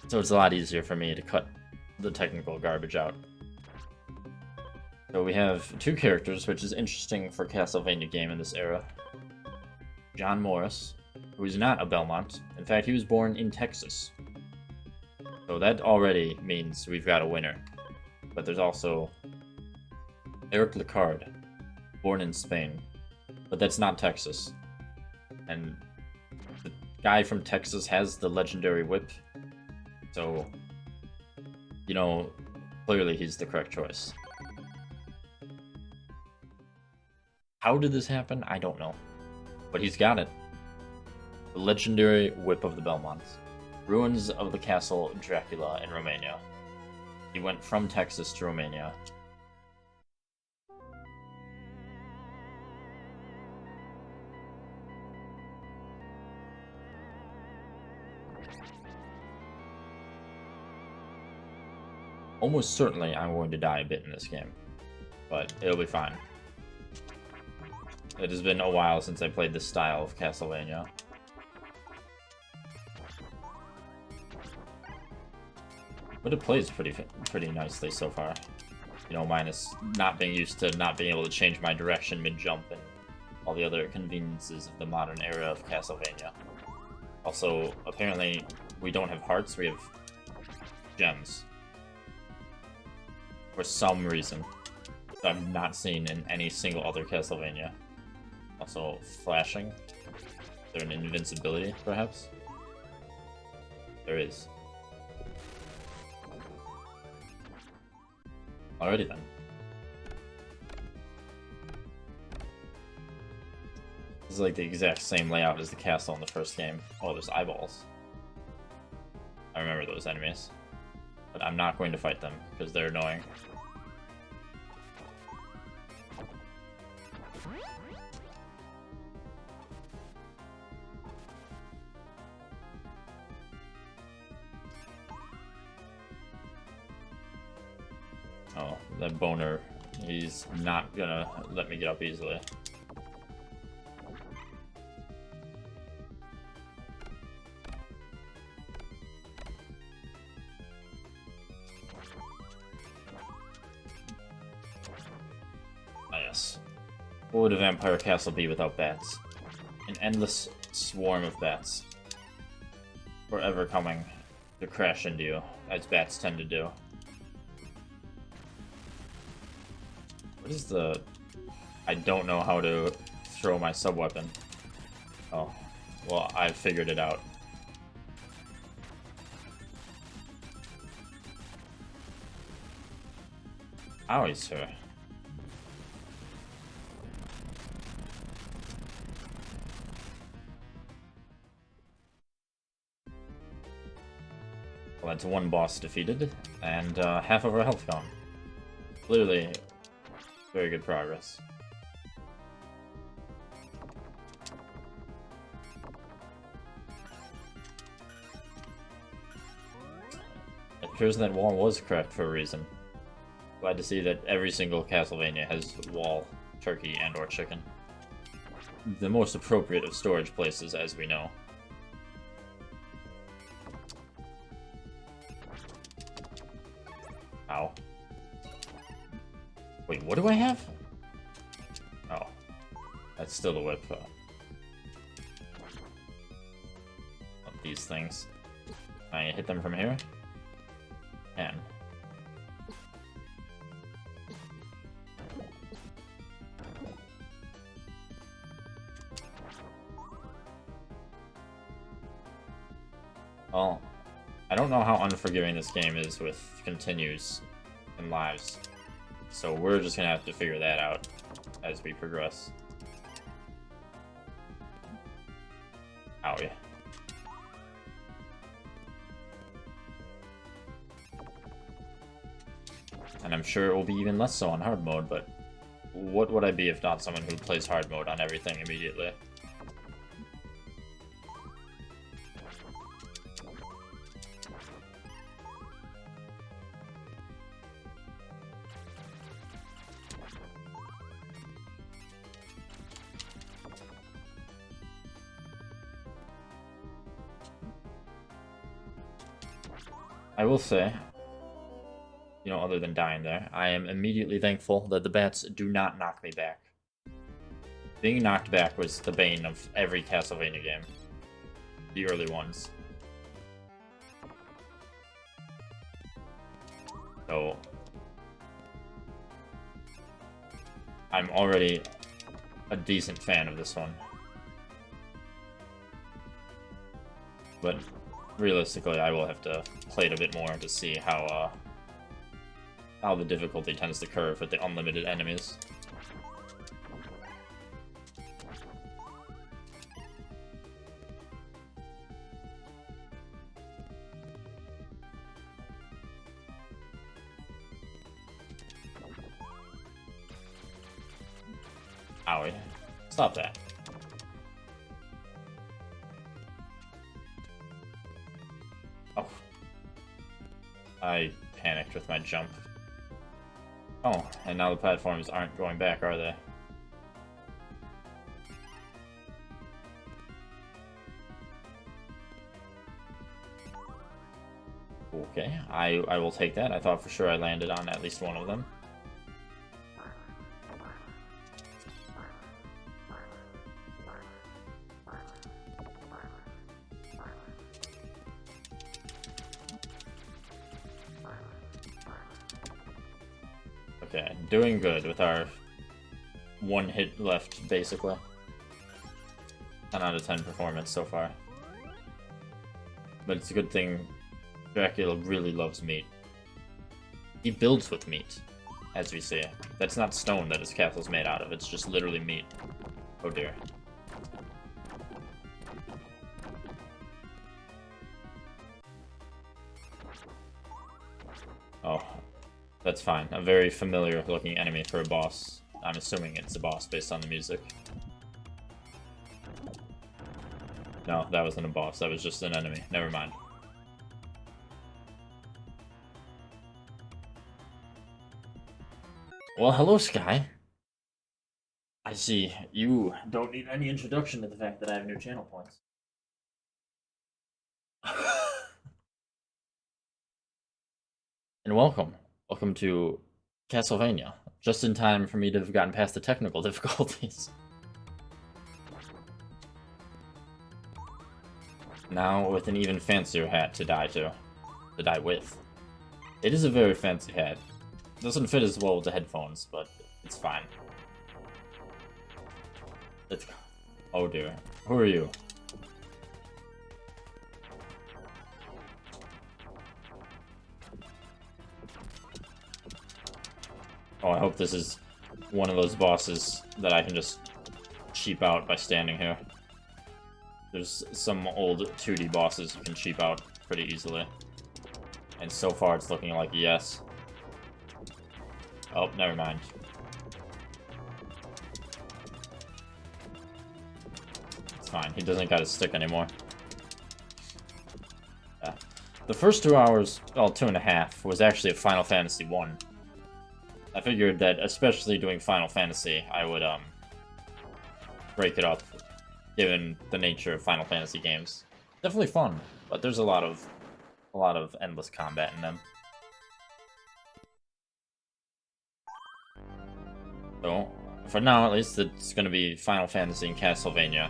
So it's a lot easier for me to cut the technical garbage out. So we have two characters, which is interesting for a Castlevania game in this era. John Morris, who is not a Belmont. In fact, he was born in Texas. So that already means we've got a winner. But there's also Eric Licard, born in Spain. But that's not Texas. And the guy from Texas has the legendary whip. So, you know, clearly he's the correct choice. How did this happen? I don't know. But he's got it. The legendary whip of the Belmonts. Ruins of the Castle Dracula in Romania. He went from Texas to Romania. Almost certainly I'm going to die a bit in this game, but it'll be fine. It has been a while since I played this style of Castlevania. But it plays pretty nicely so far. You know, minus not being used to not being able to change my direction mid-jump and all the other conveniences of the modern era of Castlevania. Also, apparently, we don't have hearts, we have gems. For some reason. That I've not seen in any single other Castlevania. Also, flashing. Is there an invincibility, perhaps? There is. Alrighty then. This is like the exact same layout as the castle in the first game. Oh, there's eyeballs. I remember those enemies. But I'm not going to fight them, because they're annoying. Oh, that boner, he's not gonna let me get up easily. Ah, yes. What would a vampire castle be without bats? An endless swarm of bats. Forever coming to crash into you, as bats tend to do. What is the... I don't know how to throw my sub-weapon. Oh. Well, I figured it out. Owie, sir. Well, that's one boss defeated, and half of our health gone. Clearly, very good progress. It appears that wall was correct for a reason. Glad to see that every single Castlevania has wall, turkey, and or chicken. The most appropriate of storage places, as we know. Ow. Wait, what do I have? Oh. That's still the whip. These things. Can I hit them from here? Can. Well, I don't know how unforgiving this game is with continues and lives. So we're just gonna have to figure that out as we progress. Owie. And I'm sure it will be even less so on hard mode, but what would I be if not someone who plays hard mode on everything immediately? I will say, other than dying there, I am immediately thankful that the bats do not knock me back. Being knocked back was the bane of every Castlevania game. The early ones. So, I'm already a decent fan of this one. But realistically, I will have to play it a bit more to see how the difficulty tends to curve with the unlimited enemies. Owie. Stop that. Oh. I panicked with my jump. Oh, and now the platforms aren't going back, are they? Okay, I will take that. I thought for sure I landed on at least one of them. Okay, doing good with our one hit left, basically. 10 out of 10 performance so far. But it's a good thing Dracula really loves meat. He builds with meat, as we see. That's not stone that his castle's made out of, it's just literally meat. Oh dear. Oh, that's fine. A very familiar looking enemy for a boss. I'm assuming it's a boss based on the music. No, that wasn't a boss, that was just an enemy. Never mind. Well, hello, Sky. I see you don't need any introduction to the fact that I have new channel points. And welcome. Welcome to Castlevania. Just in time for me to have gotten past the technical difficulties. Now with an even fancier hat to die with. It is a very fancy hat. It doesn't fit as well with the headphones, but it's fine. Let's go. Oh dear. Who are you? Oh, I hope this is one of those bosses that I can just cheap out by standing here. There's some old 2D bosses you can cheap out pretty easily. And so far it's looking like a yes. Oh, never mind. It's fine, he doesn't got his stick anymore. Yeah. The first 2 hours, well, 2.5, was actually a Final Fantasy 1. I figured that, especially doing Final Fantasy, I would, break it up, given the nature of Final Fantasy games. Definitely fun, but there's a lot of endless combat in them. So, for now at least, it's gonna be Final Fantasy and Castlevania.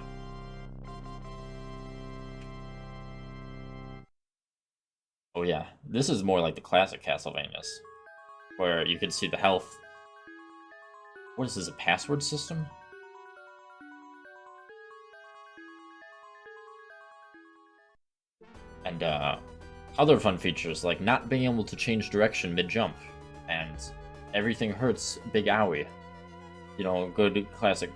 Oh yeah, this is more like the classic Castlevanias, where you can see the health. What is this, a password system? And other fun features like not being able to change direction mid-jump, and everything hurts Big Owie. You know, good classic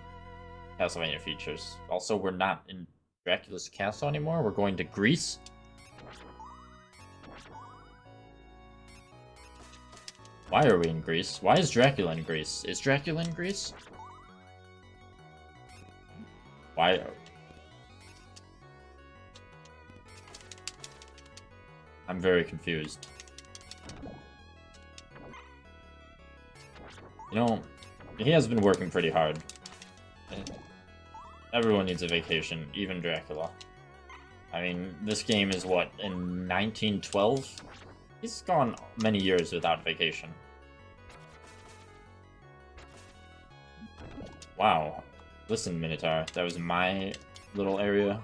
Castlevania features. Also, we're not in Dracula's castle anymore, we're going to Greece. Why are we in Greece? Why is Dracula in Greece? Is Dracula in Greece? Why? I'm very confused. You know, he has been working pretty hard. Everyone needs a vacation, even Dracula. I mean, this game is what, in 1912? He's gone many years without vacation. Wow. Listen, Minotaur, that was my little area.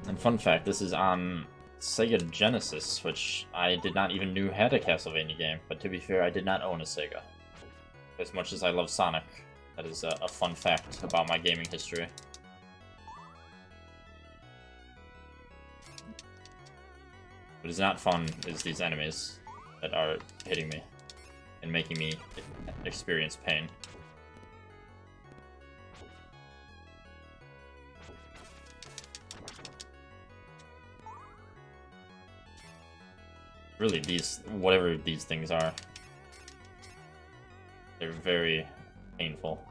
And fun fact, this is on Sega Genesis, which I did not even knew had a Castlevania game, but to be fair, I did not own a Sega. As much as I love Sonic, that is a fun fact about my gaming history. What is not fun is these enemies that are hitting me and making me experience pain. Really, whatever these things are, they're very painful.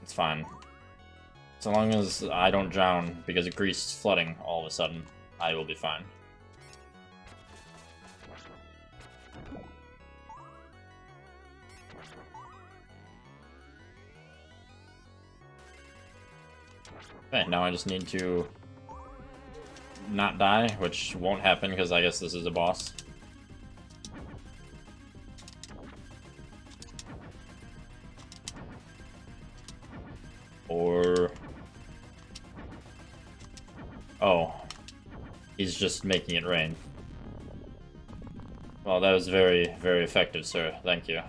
It's fine. So long as I don't drown because of grease flooding all of a sudden, I will be fine. Okay, now I just need to not die, which won't happen because I guess this is a boss. Or... oh. He's just making it rain. Well, that was very, very effective, sir. Thank you.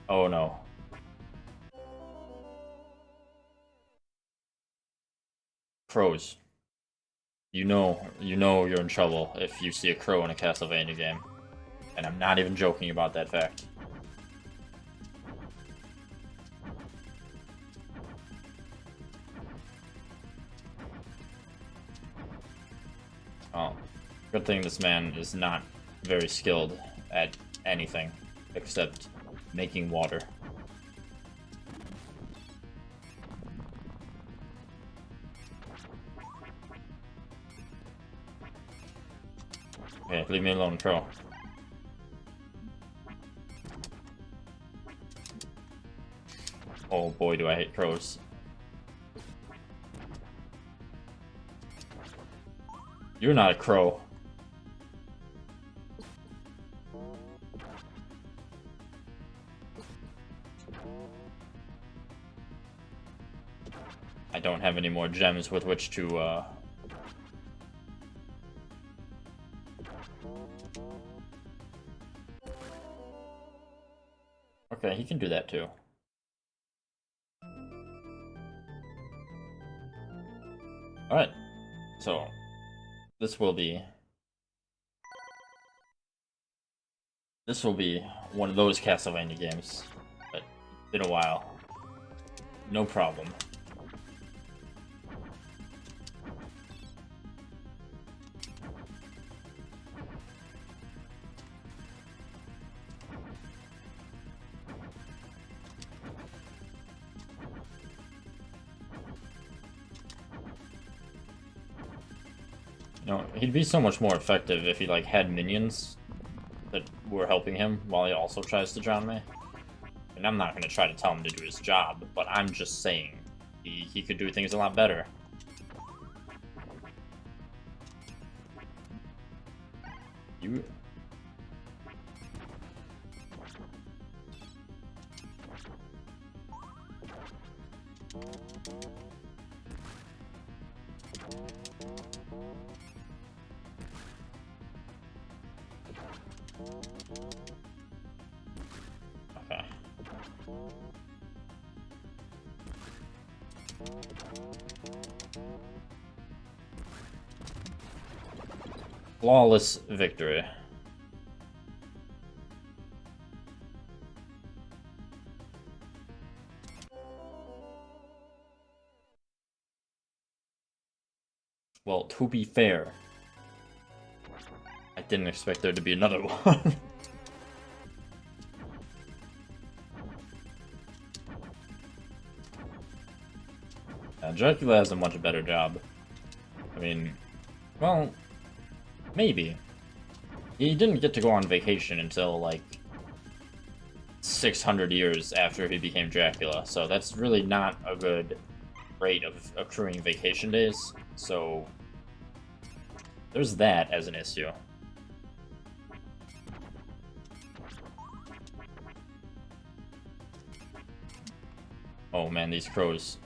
Oh no. Crows. You know you're in trouble if you see a crow in a Castlevania game. And I'm not even joking about that fact. Oh. Good thing this man is not very skilled at anything except making water. Okay, leave me alone, crow. Oh boy, do I hate crows. You're not a crow. I don't have any more gems with which to, Okay, he can do that too. Alright, so this will be one of those Castlevania games, but it's been a while. No problem. You know, he'd be so much more effective if he, like, had minions that were helping him while he also tries to drown me. And I'm not going to try to tell him to do his job, but I'm just saying he could do things a lot better. You... okay. Flawless victory. Well, to be fair, I didn't expect there to be another one. Dracula has a much better job. I mean, well, maybe. He didn't get to go on vacation until, like, 600 years after he became Dracula, so that's really not a good rate of accruing vacation days, so there's that as an issue. Oh man, these crows.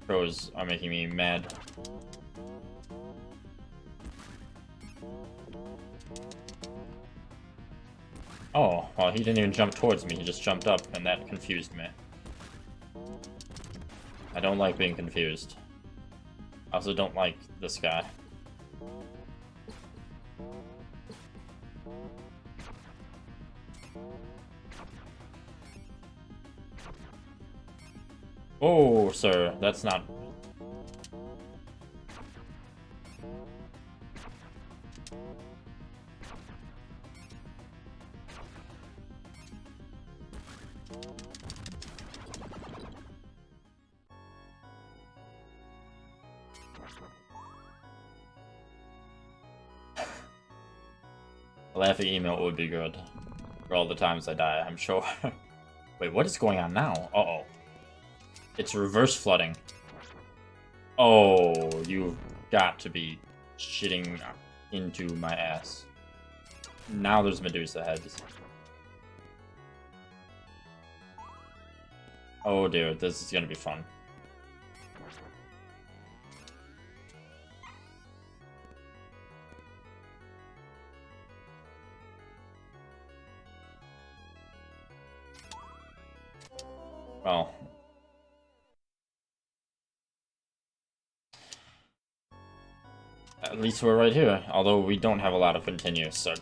Crows are making me mad. Oh, well, he didn't even jump towards me, he just jumped up, and that confused me. I don't like being confused. I also don't like this guy. Oh, sir, that's not... A laughing email would be good. For all the times I die, I'm sure. Wait, what is going on now? Uh-oh. It's reverse flooding. Oh, you've got to be shitting into my ass. Now there's Medusa heads. Oh dear, this is gonna be fun. Well... At least we're right here, although we don't have a lot of continues, so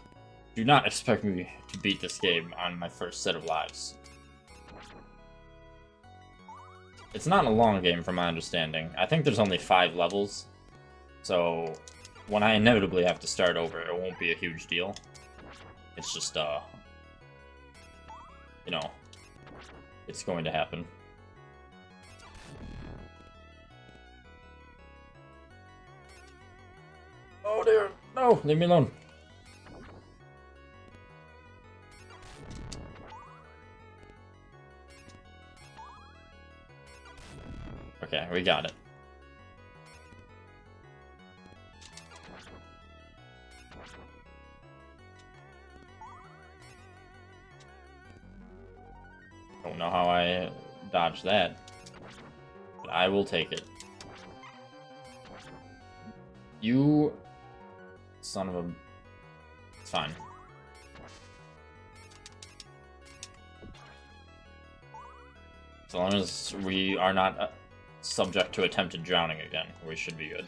do not expect me to beat this game on my first set of lives. It's not a long game from my understanding. I think there's only 5 levels, so when I inevitably have to start over, it won't be a huge deal. It's just, you know, it's going to happen. Oh dear, no, leave me alone. Okay, we got it. Don't know how I dodged that, but I will take it. You son of a... It's fine. As long as we are not subject to attempted drowning again, we should be good.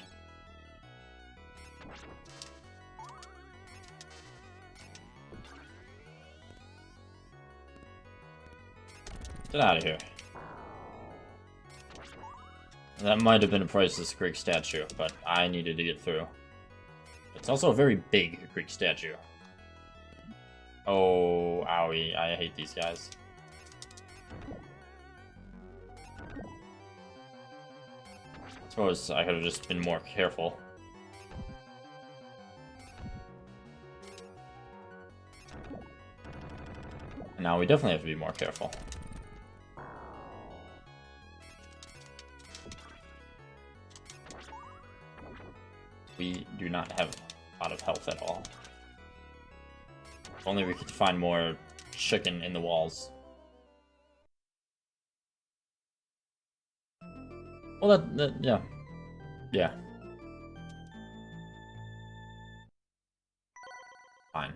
Get out of here. That might have been a priceless Greek statue, but I needed to get through. It's also a very big Greek statue. Oh, owie, I hate these guys. I suppose I could have just been more careful. And now we definitely have to be more careful. We do not have a lot of health at all. If only we could find more chicken in the walls. Well, yeah. Yeah. Fine.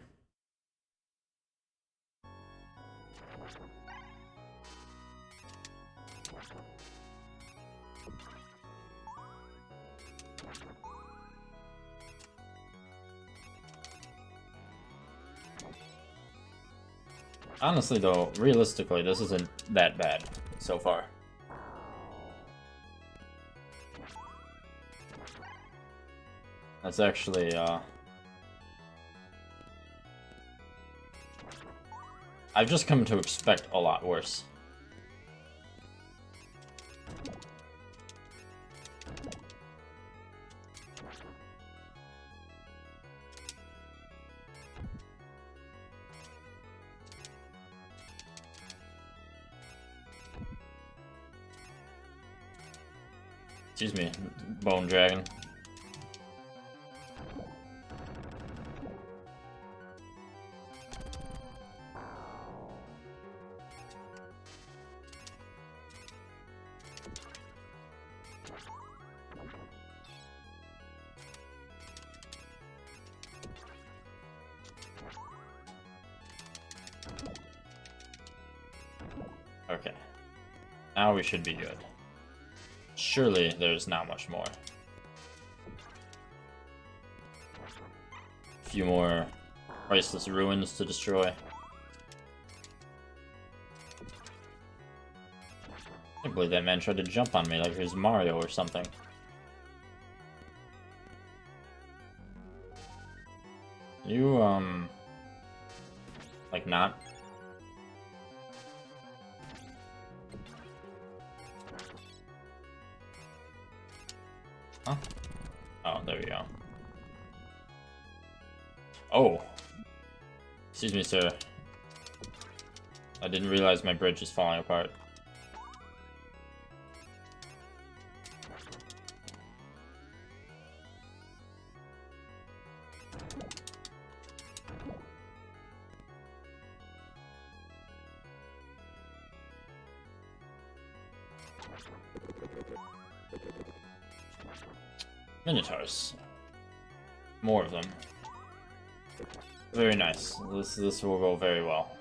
Honestly, though, realistically, this isn't that bad so far. That's actually, I've just come to expect a lot worse. Excuse me, Bone Dragon. Okay. Now we should be good. Surely there's not much more. A few more priceless ruins to destroy. I can't believe that man tried to jump on me like he was Mario or something. You, like not? Huh? Oh, there we go. Oh! Excuse me, sir. I didn't realize my bridge is falling apart. Minotaurs. More of them. Very nice. This will go very well.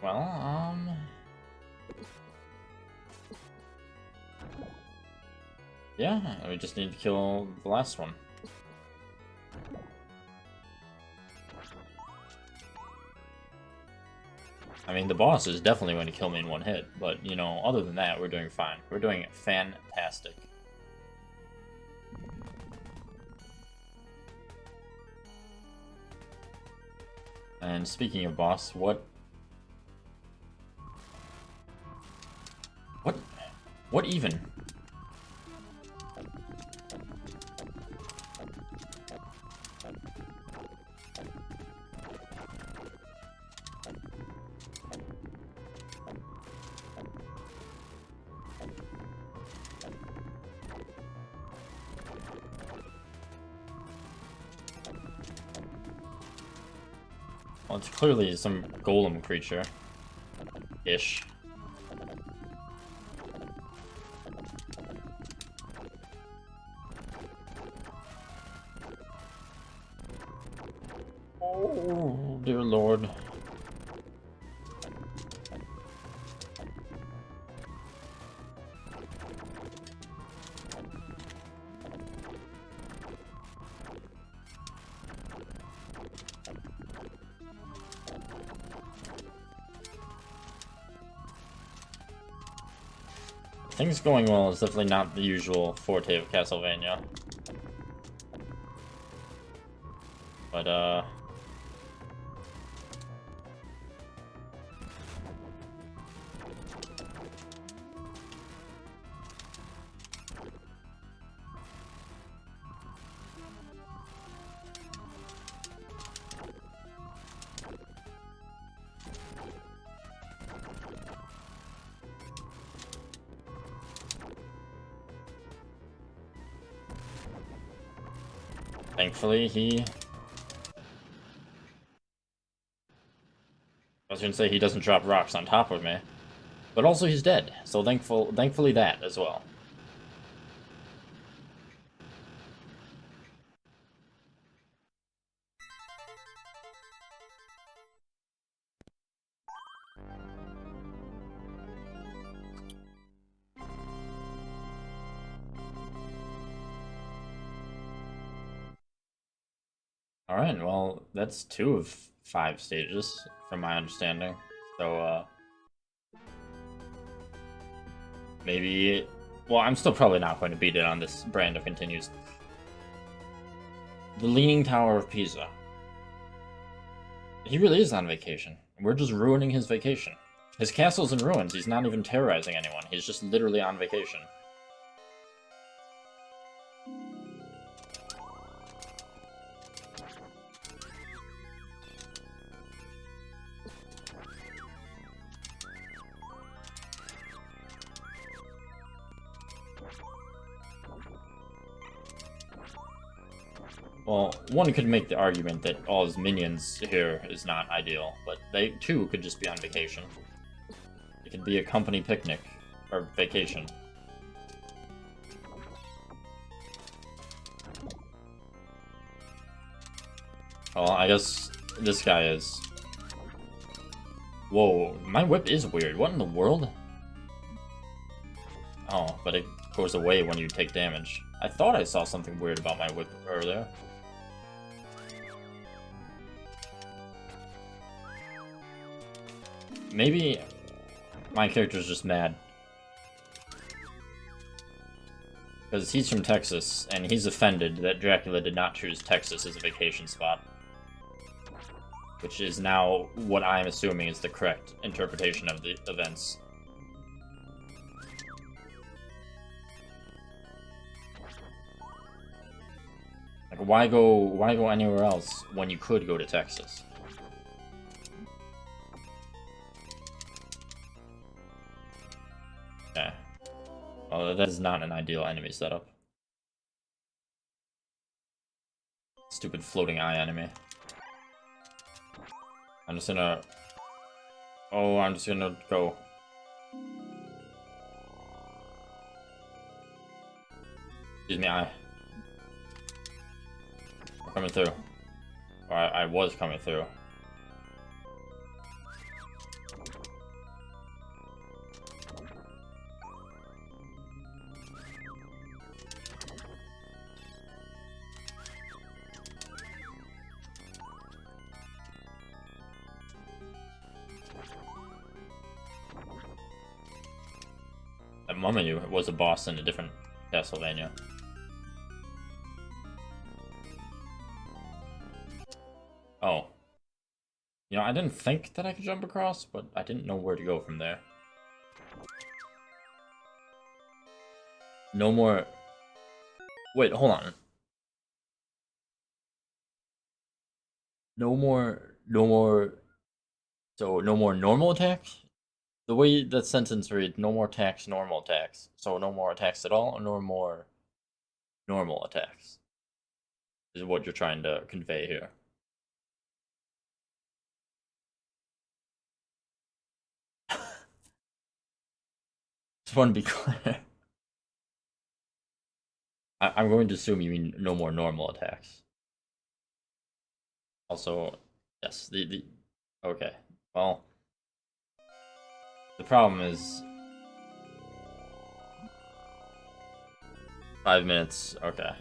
Well, yeah, we just need to kill the last one. I mean, the boss is definitely going to kill me in one hit, but, you know, other than that, we're doing fine. We're doing fantastic. And speaking of boss, what even? Well, it's clearly some golem creature-ish. Oh, dear lord. Things going well is definitely not the usual forte of Castlevania. But, thankfully, I was gonna say he doesn't drop rocks on top of me, but also he's dead, so thankfully that as well. Alright, well, that's 2 of 5 stages, from my understanding. So, Maybe... Well, I'm still probably not going to beat it on this brand of continues. The Leaning Tower of Pisa. He really is on vacation. We're just ruining his vacation. His castle's in ruins. He's not even terrorizing anyone. He's just literally on vacation. Well, one could make the argument that all his minions here is not ideal, but they, too, could just be on vacation. It could be a company picnic, or vacation. Well, I guess this guy is... Whoa, my whip is weird. What in the world? Oh, but it goes away when you take damage. I thought I saw something weird about my whip earlier. Maybe my character's just mad. Because he's from Texas, and he's offended that Dracula did not choose Texas as a vacation spot. Which is now what I'm assuming is the correct interpretation of the events. Like, why go anywhere else when you could go to Texas? Okay. Well, that is not an ideal enemy setup. Stupid floating eye enemy. I'm just gonna... Oh, I'm just gonna go. Excuse me, eye. We're coming through. Or I was coming through. That Mummy was a boss in a different Castlevania. Oh. You know, I didn't think that I could jump across, but I didn't know where to go from there. No more... Wait, hold on. No more... So, no more normal attacks? The way that sentence reads, no more attacks, normal attacks. So, no more attacks at all, or no more normal attacks? Is what you're trying to convey here. Just want to be clear. I'm going to assume you mean no more normal attacks. Also, yes, okay. Well, the problem is 5 minutes. Okay.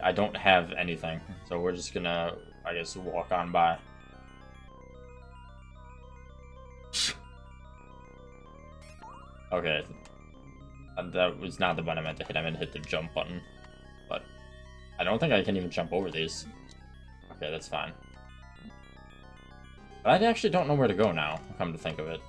I don't have anything, so we're just gonna, I guess, walk on by. Okay. That was not the button I meant to hit. I meant to hit the jump button. But I don't think I can even jump over these. Okay, that's fine. But I actually don't know where to go now, come to think of it.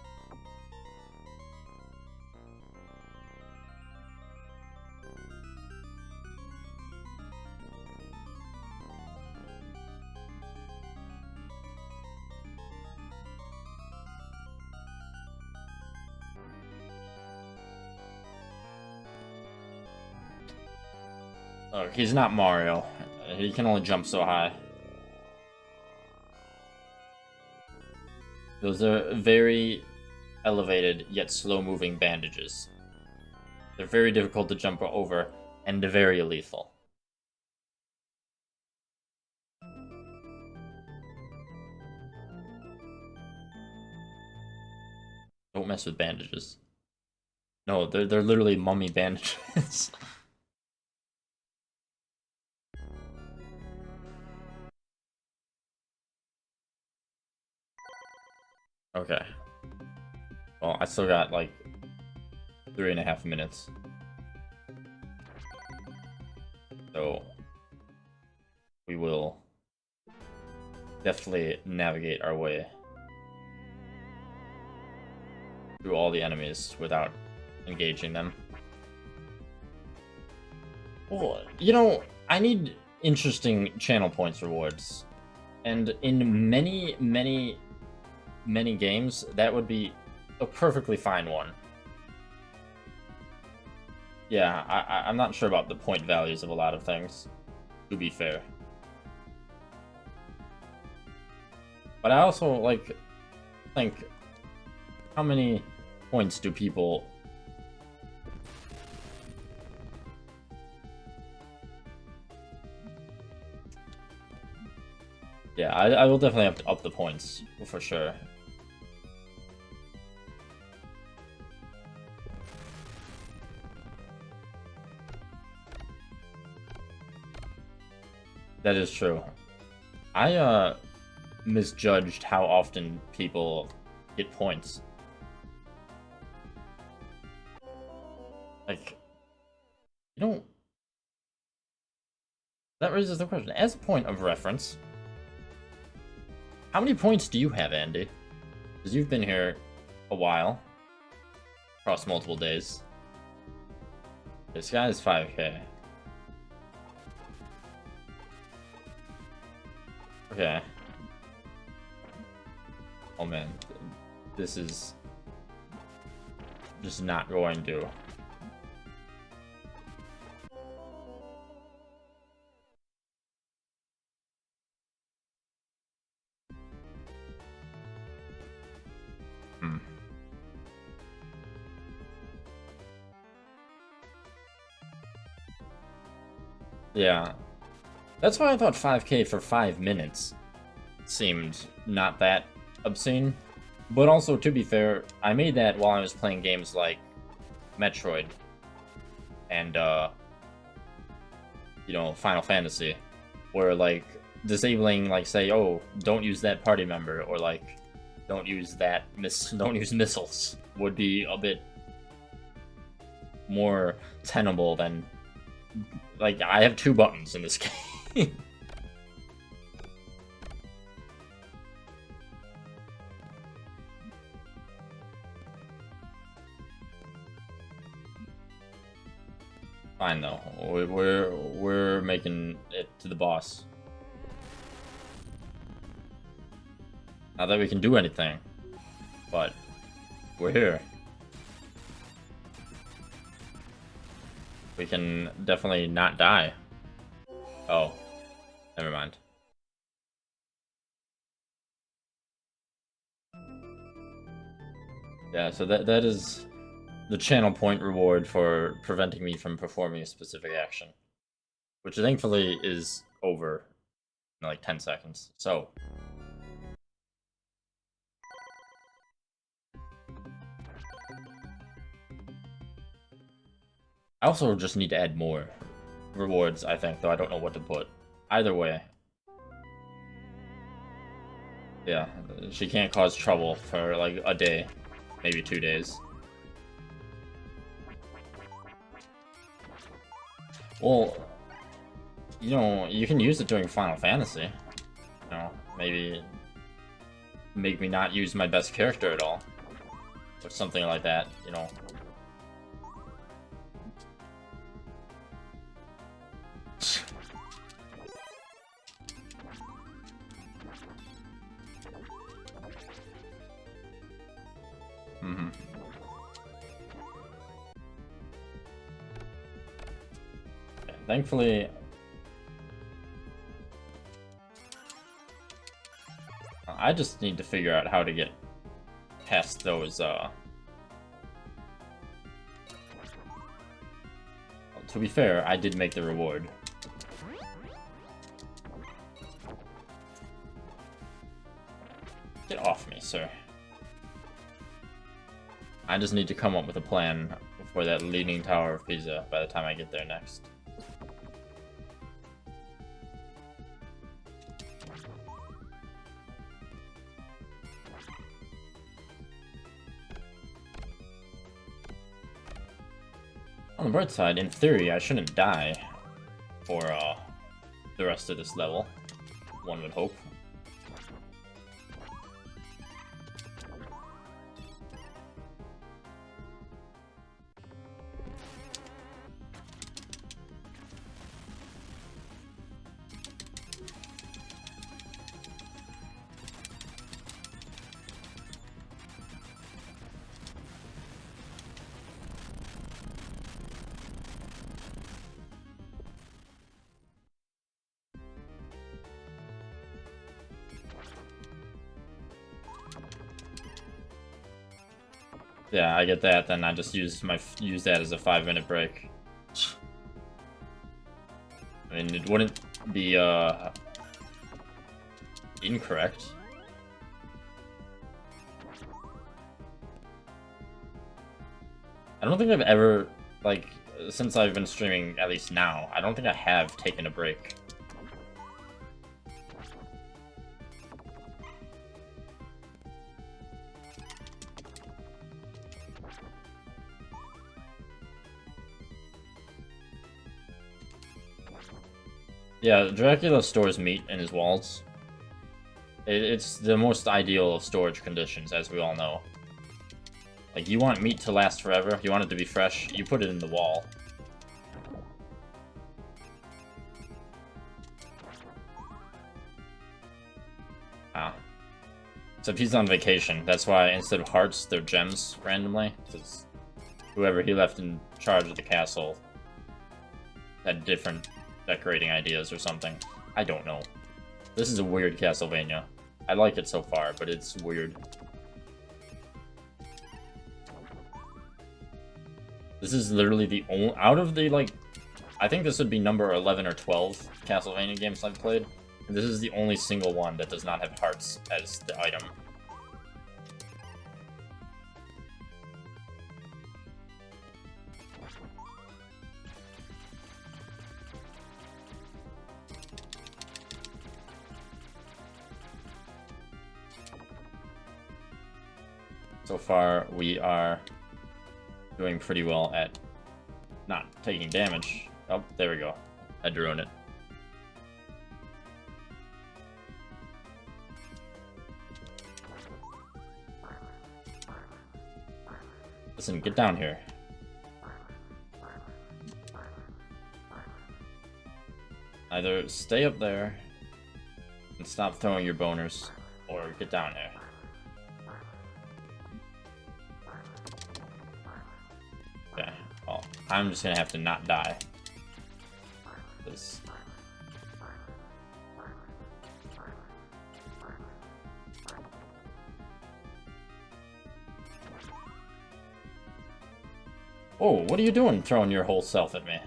Oh, he's not Mario. He can only jump so high. Those are very elevated yet slow-moving bandages. They're very difficult to jump over, and very lethal. Don't mess with bandages. No, they're literally mummy bandages. Okay. Well, I still got, like, 3.5 minutes. So we will definitely navigate our way through all the enemies without engaging them. Well, you know, I need interesting channel points rewards. And in many, many, many games, that would be a perfectly fine one. Yeah, I'm not sure about the point values of a lot of things, to be fair. But I also, like, think, how many points do people... Yeah, I will definitely have to up the points, for sure. That is true. I misjudged how often people get points. Like, you don't... That raises the question. As a point of reference, how many points do you have, Andy? Because you've been here a while. Across multiple days. This guy is 5k. Okay. Oh man. This is just not going to. Yeah. That's why I thought 5k for 5 minutes seemed not that obscene. But also, to be fair, I made that while I was playing games like Metroid and, you know, Final Fantasy, where, like, disabling, like, say, oh, don't use that party member, or, like, don't use that don't use missiles, would be a bit more tenable than... Like, I have 2 buttons in this game. Fine though. We're making it to the boss. Not that we can do anything, but we're here. We can definitely not die. Oh, never mind. Yeah, so that is the channel point reward for preventing me from performing a specific action, which thankfully is over in like 10 seconds. So I also just need to add more rewards, I think, though I don't know what to put. Either way. Yeah, she can't cause trouble for like a day, maybe 2 days. Well, you know, you can use it during Final Fantasy. You know, maybe make me not use my best character at all. Or something like that, you know. Mm-hmm. Okay, thankfully, I just need to figure out how to get past those, to be fair, I did make the reward. Get off me, sir. I just need to come up with a plan for that Leaning Tower of Pisa by the time I get there next. On the bright side, in theory, I shouldn't die for the rest of this level. One would hope. Yeah, I get that. Then I just use that as a 5-minute break. I mean, it wouldn't be incorrect. I don't think I've ever, like, since I've been streaming, at least now, I don't think I have taken a break. Yeah, Dracula stores meat in his walls. It's the most ideal of storage conditions, as we all know. Like, you want meat to last forever, you want it to be fresh, you put it in the wall. Ah. Except he's on vacation, that's why instead of hearts, they're gems randomly. Because whoever he left in charge of the castle had different decorating ideas or something. I don't know. This is a weird Castlevania. I like it so far, but it's weird. This is literally the only... Out of the, like... I think this would be number 11 or 12 Castlevania games I've played. And this is the only single one that does not have hearts as the item. So far, we are doing pretty well at not taking damage. Oh, there we go. I drew on it. Listen, get down here. Either stay up there and stop throwing your boners, or get down here. Okay, well, I'm just gonna have to not die. This. Oh, what are you doing throwing your whole self at me?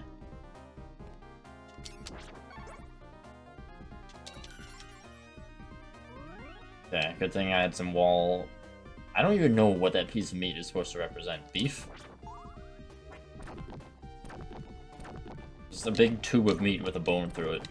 Okay, good thing I had some wall... I don't even know what that piece of meat is supposed to represent. Beef? Just a big tube of meat with a bone through it.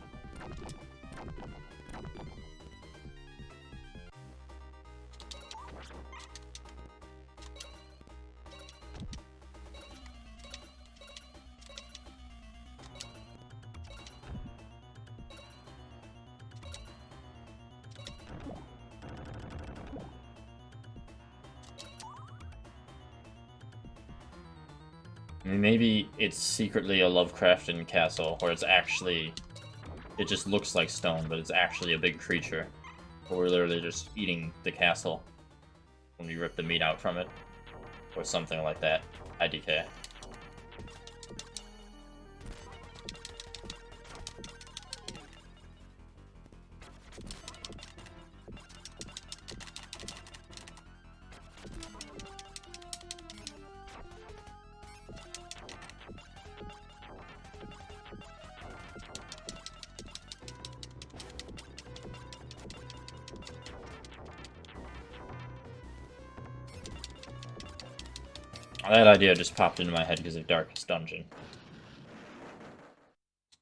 I mean, maybe it's secretly a Lovecraftian castle where it's actually... It just looks like stone, but it's actually a big creature. Where we're literally just eating the castle when we rip the meat out from it. Or something like that. IDK. That idea just popped into my head because of Darkest Dungeon.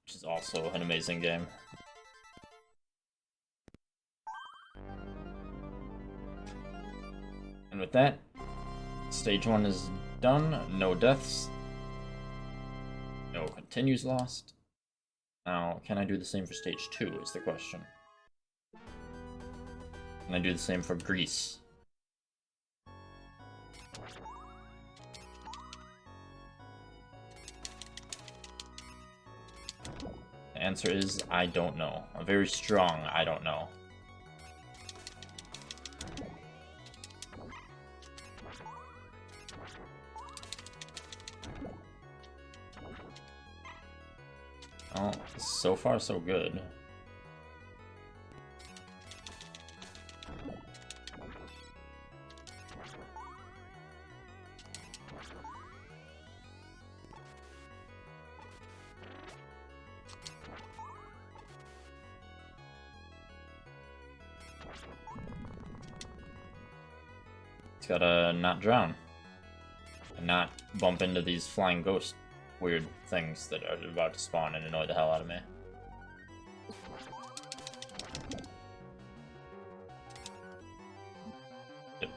Which is also an amazing game. And with that, stage 1 is done, no deaths. continues lost. Now, can I do the same for stage 2 is the question. Can I do the same for Greece? The answer is, I don't know. A very strong I don't know. Well, so far so good. It's gotta not drown. And not bump into these flying ghost weird things that are about to spawn and annoy the hell out of me. Yep.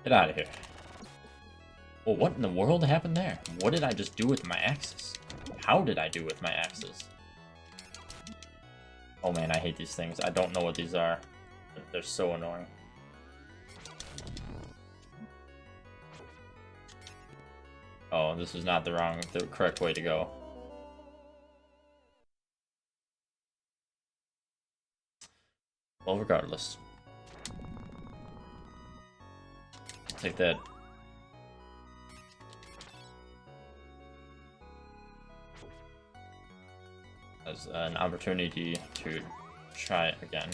Get out of here. Well, what in the world happened there? What did I just do with my axes? How did I do with my axes? Oh man, I hate these things. I don't know what these are. They're so annoying. Oh, this is not the correct way to go. Well, regardless. Take that. As an opportunity to try it again.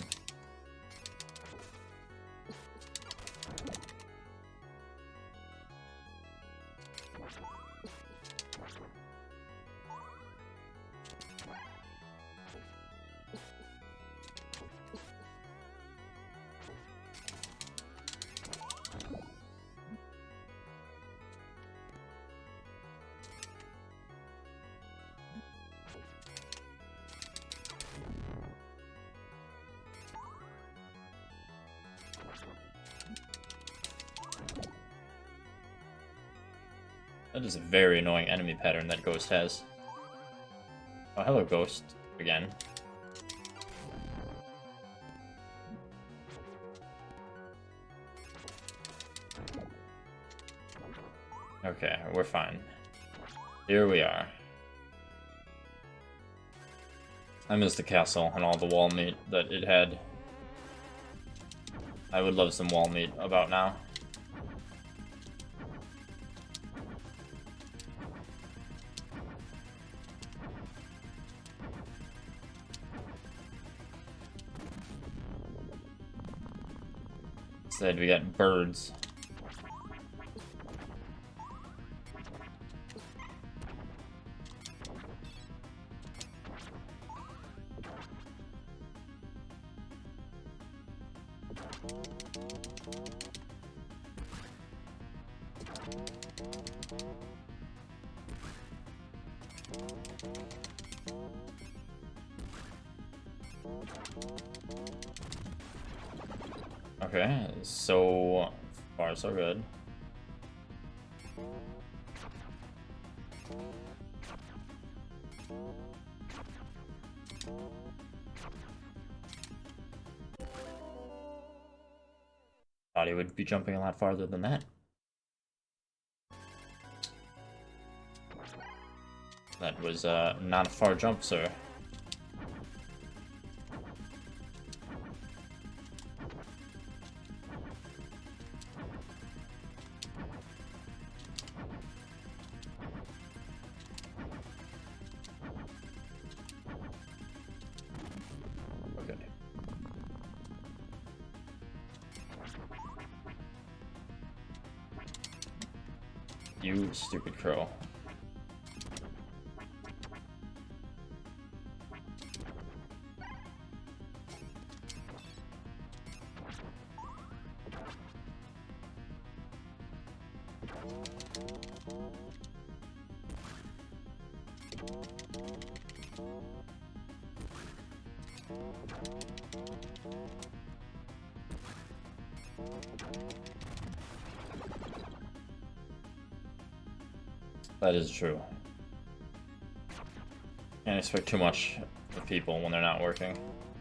That is a very annoying enemy pattern that Ghost has. Oh, hello, Ghost. Again. Okay, we're fine. Here we are. I miss the castle and all the wall meat that it had. I would love some wall meat about now. Instead, we got birds. Okay, so far so good. Thought he would be jumping a lot farther than that. That was not a far jump, sir. You stupid crow. That is true. Can't expect too much of people when they're not working.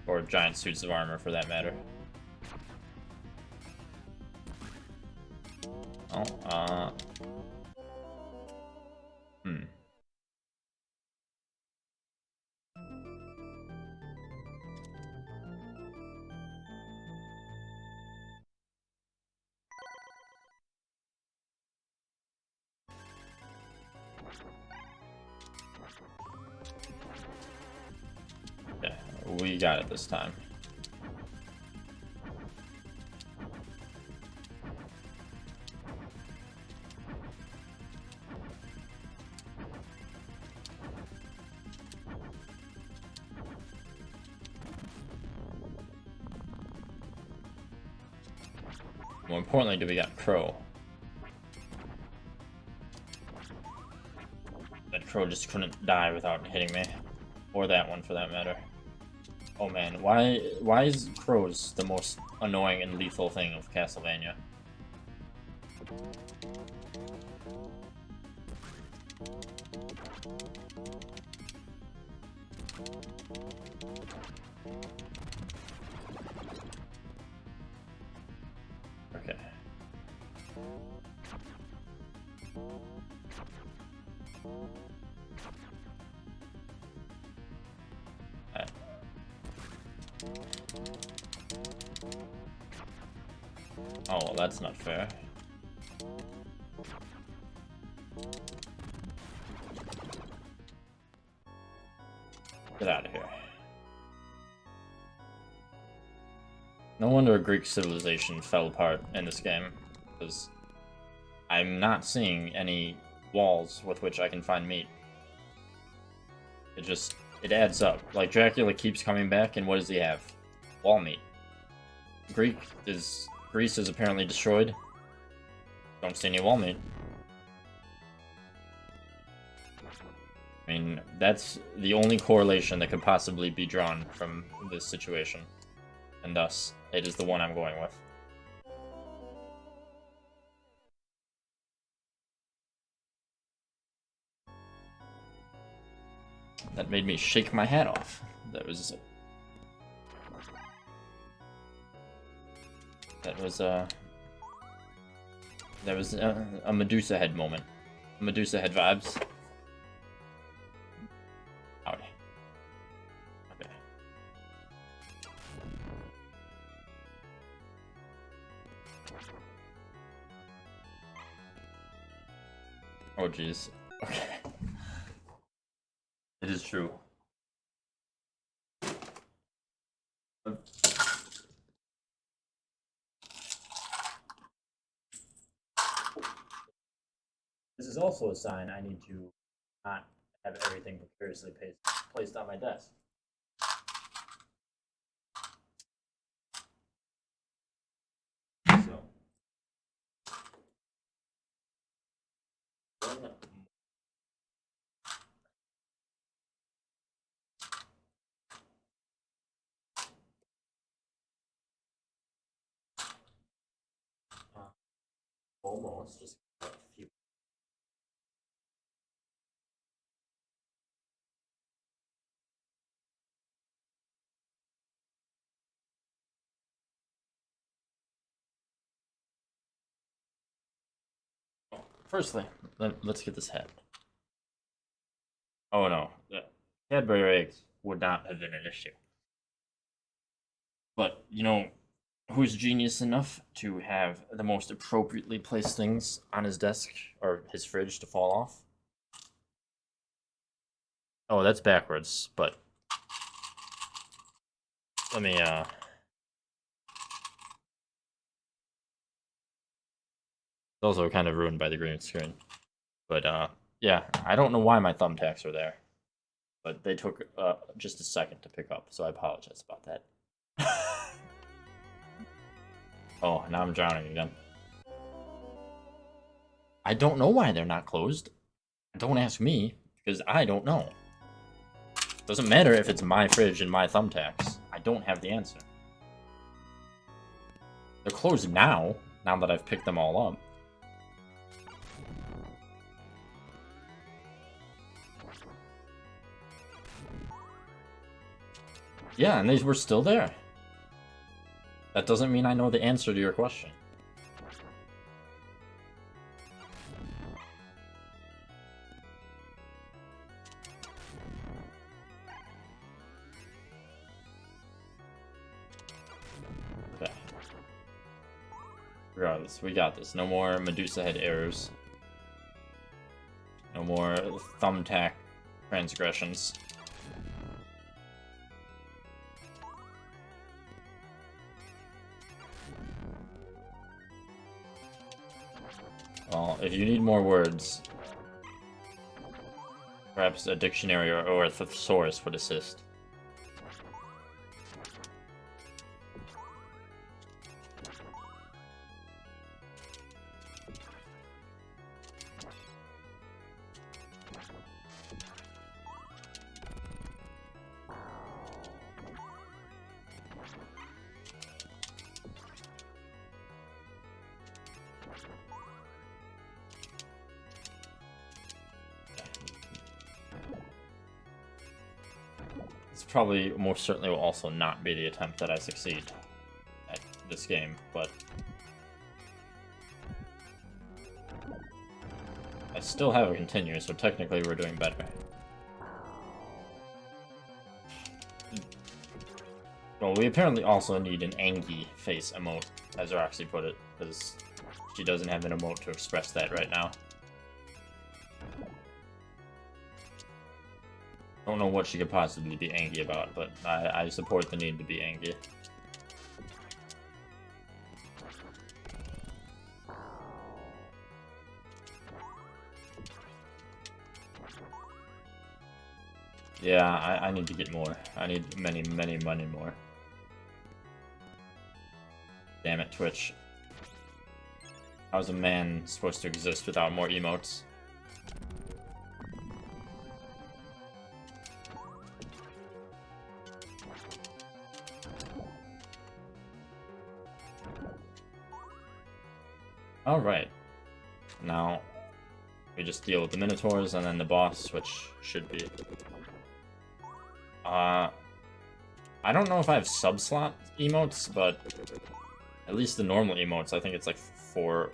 Or giant suits of armor, for that matter. Oh, Okay, we got it this time. More importantly, do we got Crow? That Crow just couldn't die without hitting me. Or that one, for that matter. Oh man, why is Crows the most annoying and lethal thing of Castlevania? Okay. Alright. Oh, well, that's not fair. Get out of here. No wonder Greek civilization fell apart in this game, because I'm not seeing any walls with which I can find meat. It adds up. Like, Dracula keeps coming back, and what does he have? Wall meat. Greece is apparently destroyed. Don't see any wall meat. I mean, that's the only correlation that could possibly be drawn from this situation. And thus, it is the one I'm going with. That made me shake my hat off. That was a Medusa head moment. Medusa head vibes. Howdy. Okay. Oh jeez. Okay. It is true. This is also a sign I need to not have everything precariously placed on my desk. So, almost just a few. Firstly, let's get this head. Oh no, Cadbury eggs would not have been an issue. But, you know, who's genius enough to have the most appropriately placed things on his desk or his fridge to fall off? Oh, that's backwards, but let me, it's also kind of ruined by the green screen. But, yeah, I don't know why my thumbtacks are there. But they took just a second to pick up, so I apologize about that. Oh, now I'm drowning again. I don't know why they're not closed. Don't ask me, because I don't know. Doesn't matter if it's my fridge and my thumbtacks. I don't have the answer. They're closed now that I've picked them all up. Yeah, and they were still there. That doesn't mean I know the answer to your question. Okay. Regardless, we got this. No more Medusa head errors. No more thumbtack transgressions. Well, if you need more words, perhaps a dictionary or a thesaurus would assist. This probably most certainly will also not be the attempt that I succeed at this game, but I still have a continue, so technically we're doing better. Well, we apparently also need an Angie face emote, as Roxy put it, because she doesn't have an emote to express that right now. Don't know what she could possibly be angry about, but I support the need to be angry. Yeah, I need to get more. I need many, many money more. Damn it, Twitch. How's a man supposed to exist without more emotes? Alright. Now, we just deal with the Minotaurs and then the boss, which should be... I don't know if I have sub-slot emotes, but at least the normal emotes, I think it's like 4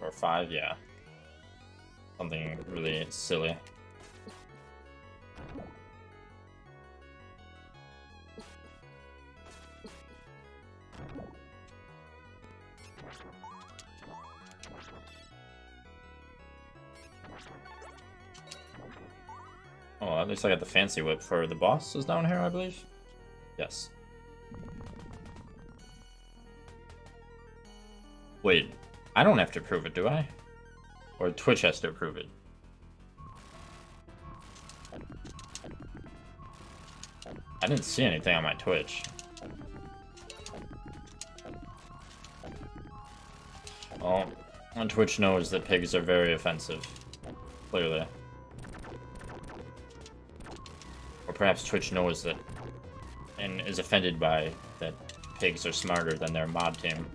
or 5, yeah. Something really silly. Oh, at least I got the fancy whip for the boss is down here, I believe. Yes. Wait, I don't have to approve it, do I? Or Twitch has to approve it? I didn't see anything on my Twitch. Well, on Twitch knows that pigs are very offensive. Clearly. Or perhaps Twitch knows that and is offended by that pigs are smarter than their mod team.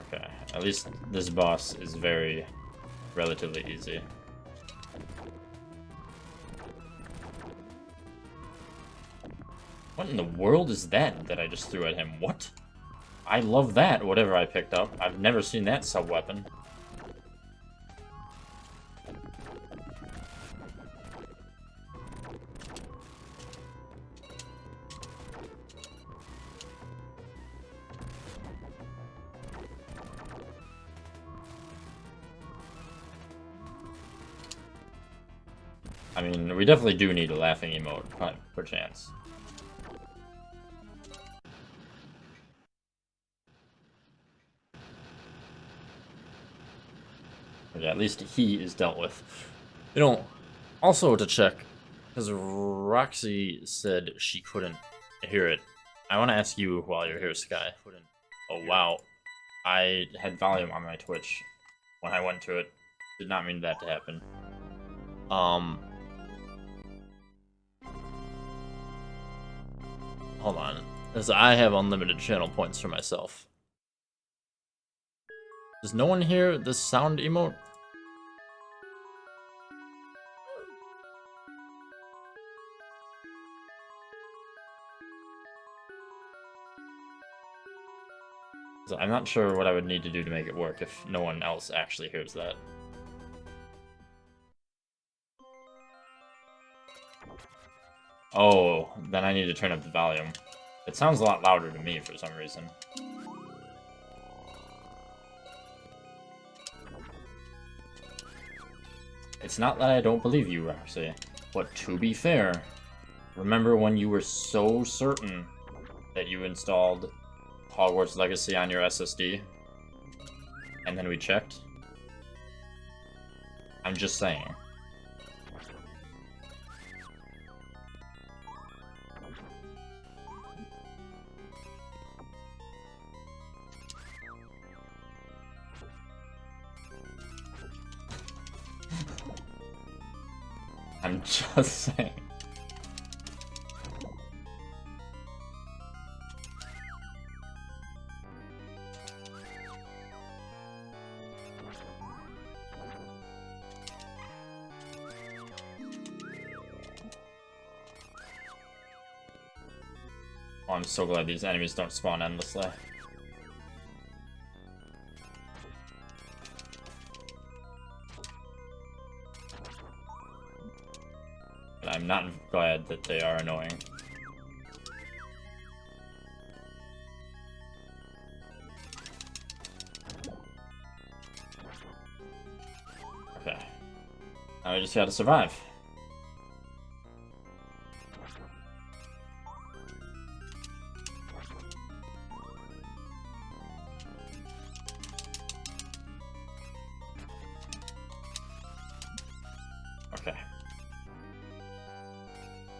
Okay, at least this boss is very relatively easy. What in the world is that I just threw at him? What? I love that, whatever I picked up. I've never seen that sub-weapon. I mean, we definitely do need a laughing emote, perchance. Yeah, at least he is dealt with. You know, also to check, because Roxy said she couldn't hear it I want to ask you while you're here, Sky. Oh, wow. I had volume on my Twitch when I went to it. Did not mean that to happen. Hold on. Because I have unlimited channel points for myself. Does no one hear this sound emote? I'm not sure what I would need to do to make it work if no one else actually hears that. Oh, then I need to turn up the volume. It sounds a lot louder to me for some reason. It's not that I don't believe you, Roxy, but to be fair, remember when you were so certain that you installed Hogwarts Legacy on your SSD? And then we checked? I'm just saying. I'm just saying. Oh, I'm so glad these enemies don't spawn endlessly. But I'm not glad that they are annoying. Okay. Now we just gotta survive. Okay.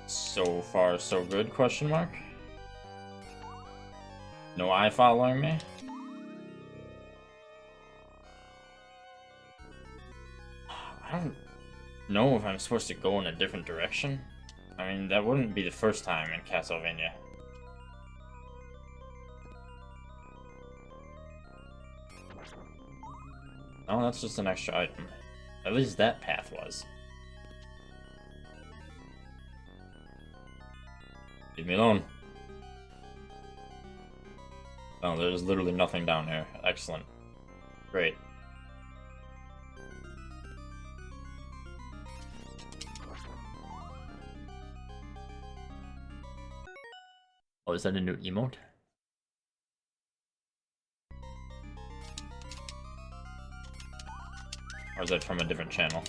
So far, so good, question mark? No eye following me? I don't know if I'm supposed to go in a different direction. I mean, that wouldn't be the first time in Castlevania. Oh, that's just an extra item. At least that path was. Leave me alone. Oh, there's literally nothing down here. Excellent. Great. Oh, is that a new emote? Or is that from a different channel?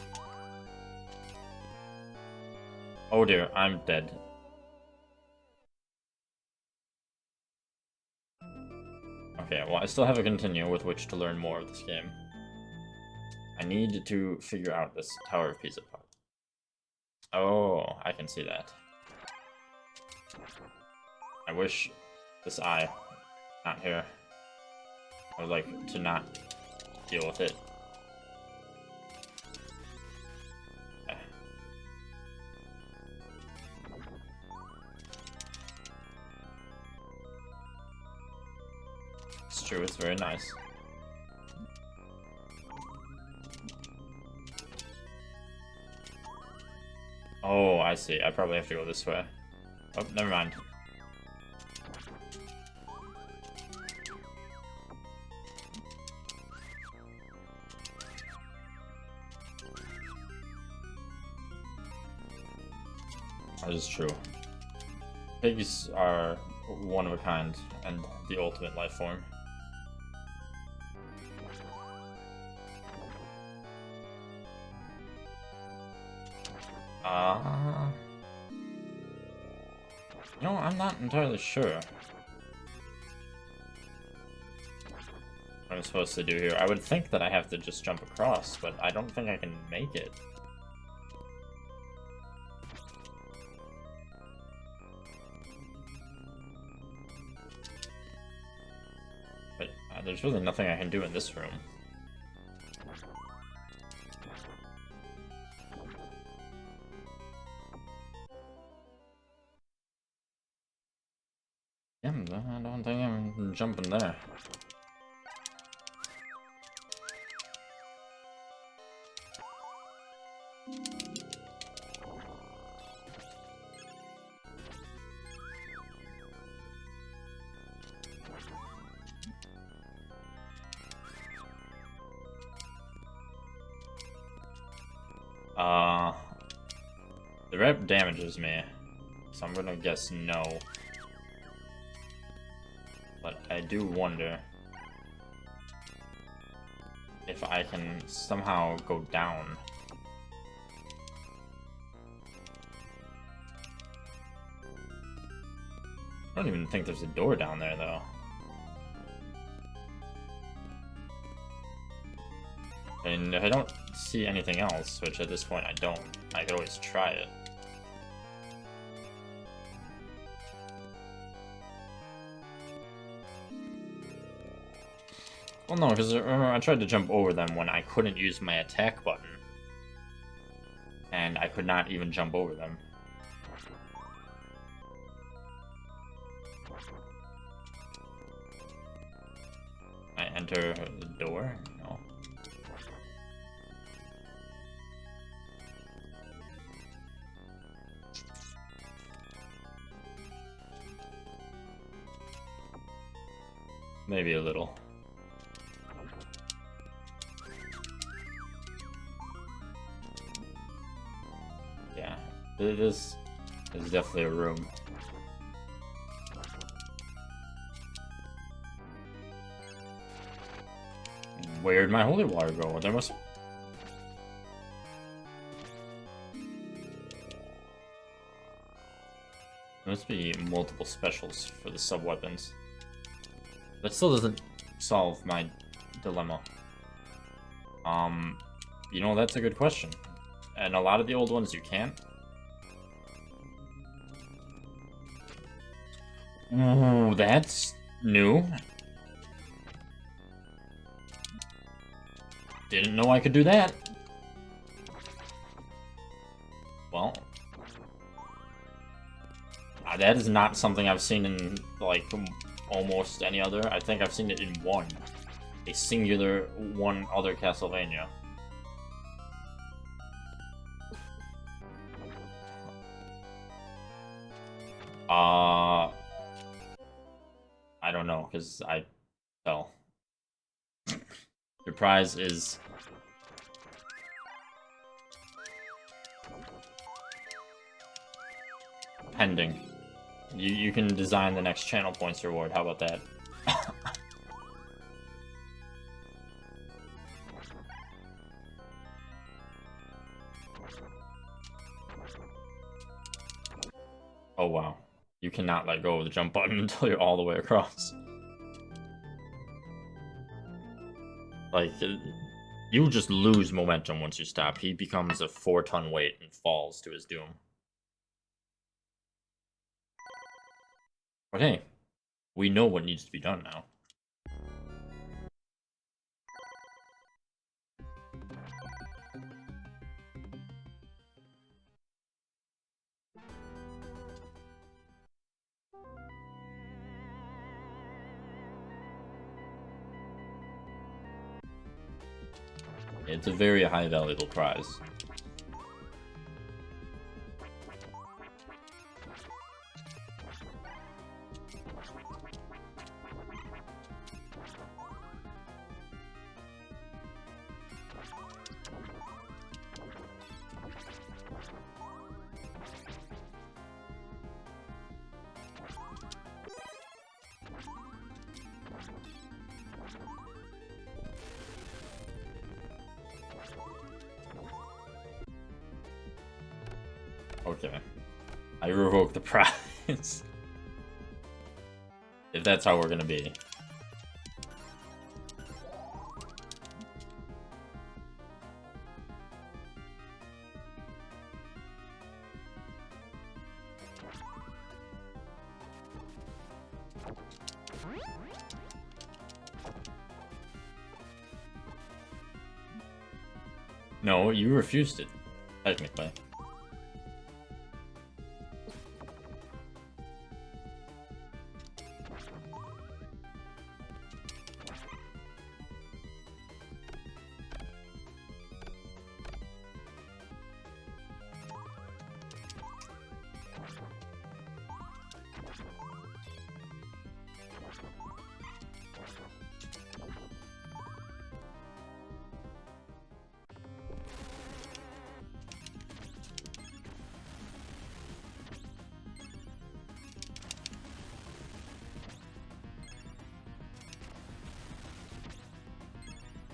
Oh dear, I'm dead. Okay, well I still have a continue with which to learn more of this game. I need to figure out this Tower of Pisa part. Oh, I can see that. I wish this eye not here. I would like to not deal with it. Okay. It's true, it's very nice. Oh, I see. I probably have to go this way. Oh, never mind. That is true. Pigs are one of a kind and the ultimate life form. You know, I'm not entirely sure what I'm supposed to do here. I would think that I have to just jump across, but I don't think I can make it. there's really nothing I can do in this room. Yeah, I don't think I'm jumping there. The rep damages me, so I'm gonna guess no. But I do wonder if I can somehow go down. I don't even think there's a door down there, though. And if I don't see anything else, which at this point I don't, I could always try it. Well, no, because I tried to jump over them when I couldn't use my attack button. And I could not even jump over them. I enter the door? No. Maybe a little. Yeah, this is definitely a room. Where'd my holy water go? There must be multiple specials for the sub-weapons. That still doesn't solve my dilemma. You know, that's a good question. And a lot of the old ones you can't. Ooh, that's new. Didn't know I could do that. Well, that is not something I've seen in, like, almost any other. I think I've seen it in one. A singular one other Castlevania. I don't know, because I fell. Your prize is... pending. You can design the next channel points reward. How about that? Oh wow. You cannot let go of the jump button until you're all the way across. Like, you just lose momentum once you stop. He becomes a 4-ton weight and falls to his doom. But hey, we know what needs to be done now. It's a very high valuable prize. Okay. I revoke the prize. If that's how we're gonna be. No, you refused it, technically.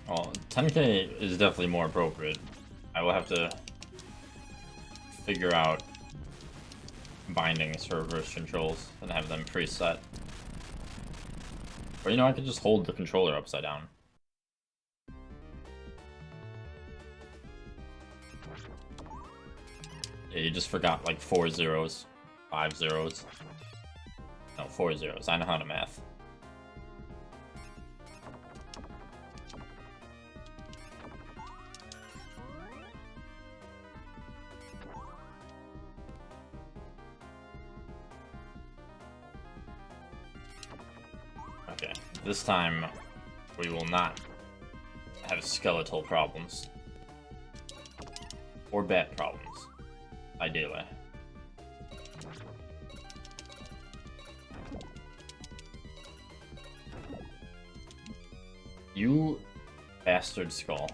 Well, 10k is definitely more appropriate. I will have to figure out bindings for reverse controls and have them preset. Or, you know, I could just hold the controller upside down. Yeah, you just forgot like 4 zeros, 5 zeros. No, 4 zeros. I know how to math. Okay, this time we will not have skeletal problems. Or bat problems, ideally. You bastard skull.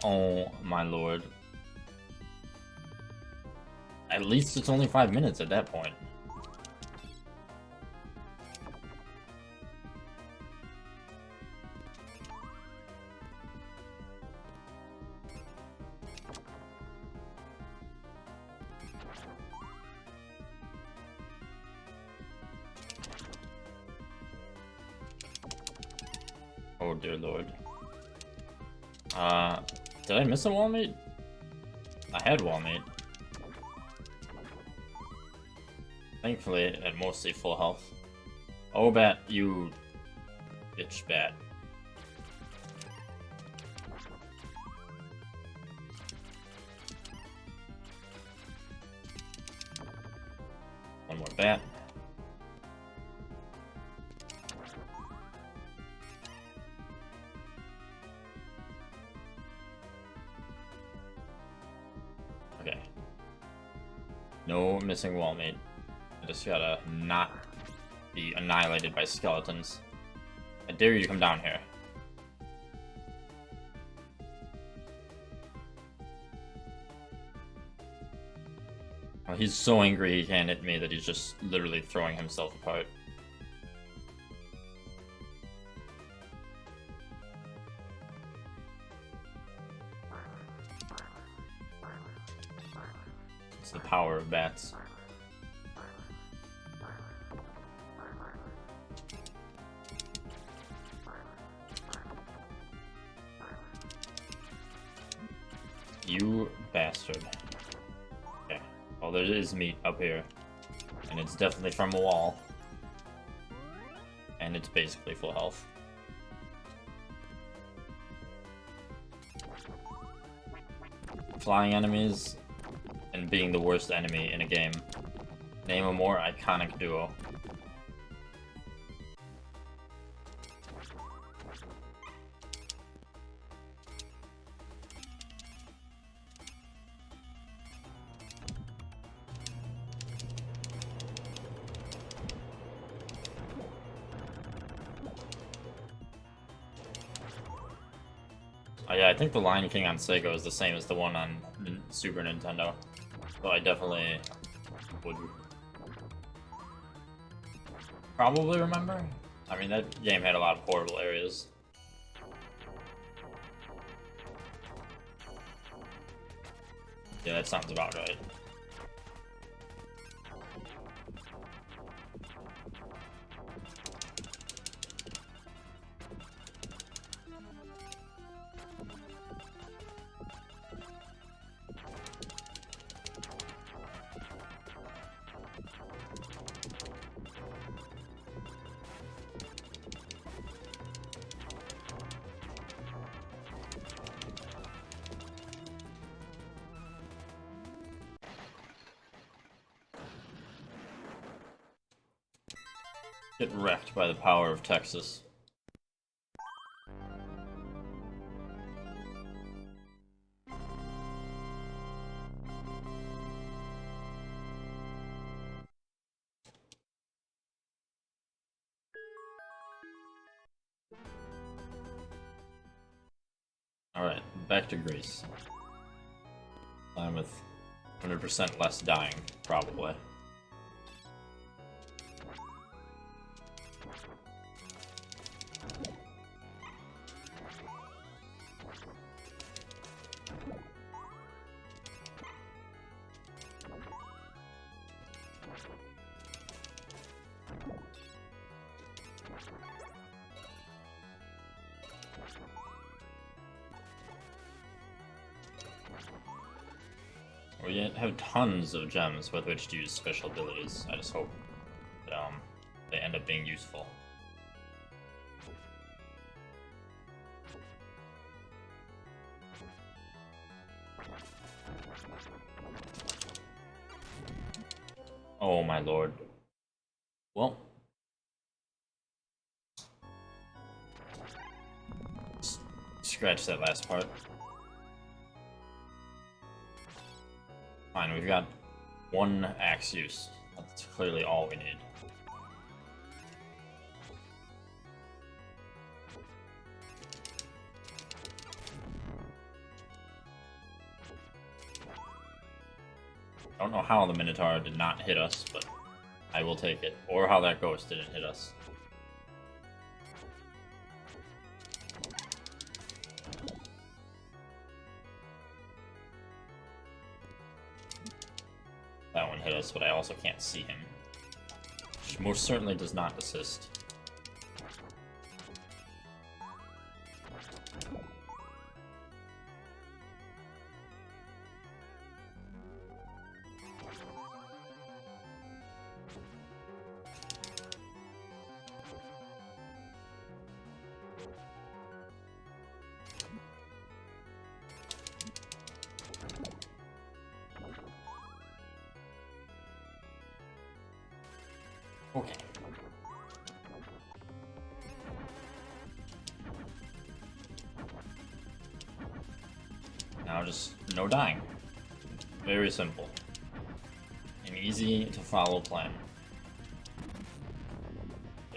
Oh my lord. At least it's only 5 minutes at that point. Oh dear lord. Did I miss a wall mate? I had wall mate. Thankfully, at mostly full health. Oh, bat, you bitch bat. One more bat. Okay. No missing wall mate. I just gotta not be annihilated by skeletons. I dare you to come down here. Well, he's so angry he can't hit me that he's just literally throwing himself apart. It's the power of bats. You bastard. Okay. Well, there is meat up here. And it's definitely from a wall. And it's basically full health. Flying enemies and being the worst enemy in a game. Name a more iconic duo. Oh yeah, I think the Lion King on Sega is the same as the one on Super Nintendo. So I definitely would probably remember. I mean, that game had a lot of horrible areas. Yeah, that sounds about right. Get wrecked by the power of Texas. Alright, back to Greece. I'm with 100% less dying, probably. We have tons of gems with which to use special abilities. I just hope that they end up being useful. Oh my lord. Well. Scratch that last part. Fine, we've got one axe use. That's clearly all we need. I don't know how the Minotaur did not hit us, but I will take it. Or how that ghost didn't hit us. That one hit us, but I also can't see him. Which most certainly does not assist. Okay. Now just no dying. Very simple. An easy to follow plan.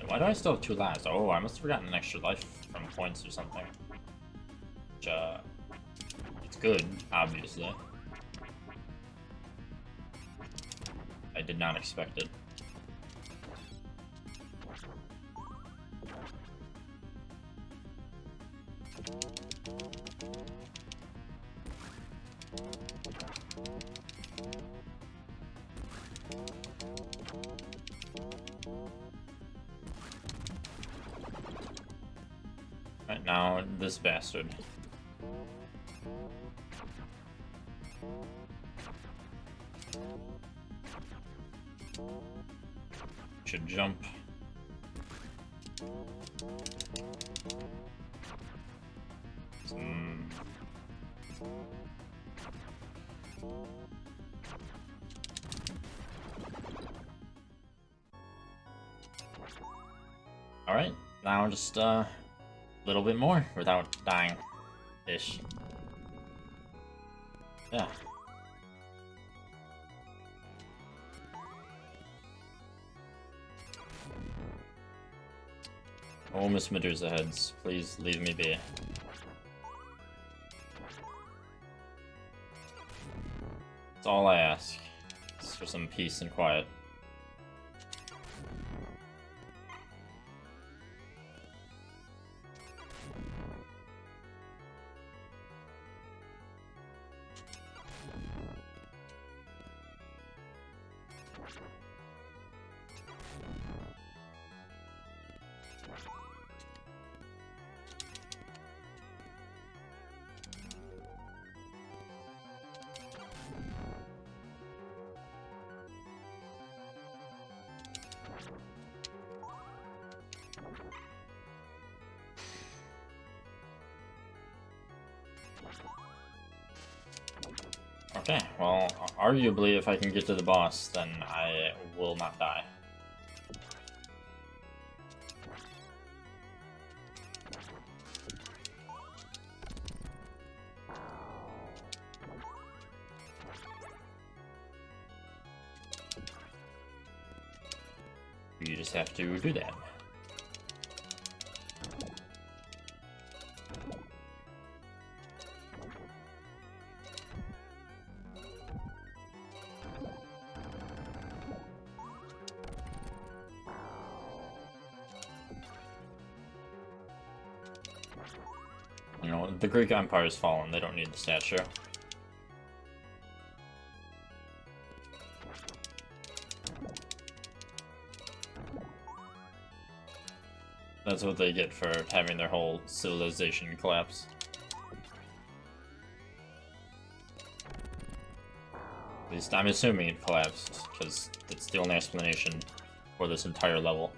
Why do I still have 2 lives? Oh, I must have forgotten an extra life from points or something. Which, it's good, obviously. I did not expect it. Right now, this bastard. Should jump. Alright, now just a little bit more without dying. Ish. Yeah. Oh, Miss Medusa heads, please leave me be. That's all I ask. It's for some peace and quiet. Okay, well, arguably if I can get to the boss, then I will not die. You just have to do that. You know, the Greek Empire's fallen, they don't need the statue. That's what they get for having their whole civilization collapse. At least I'm assuming it collapsed, because it's the only explanation for this entire level.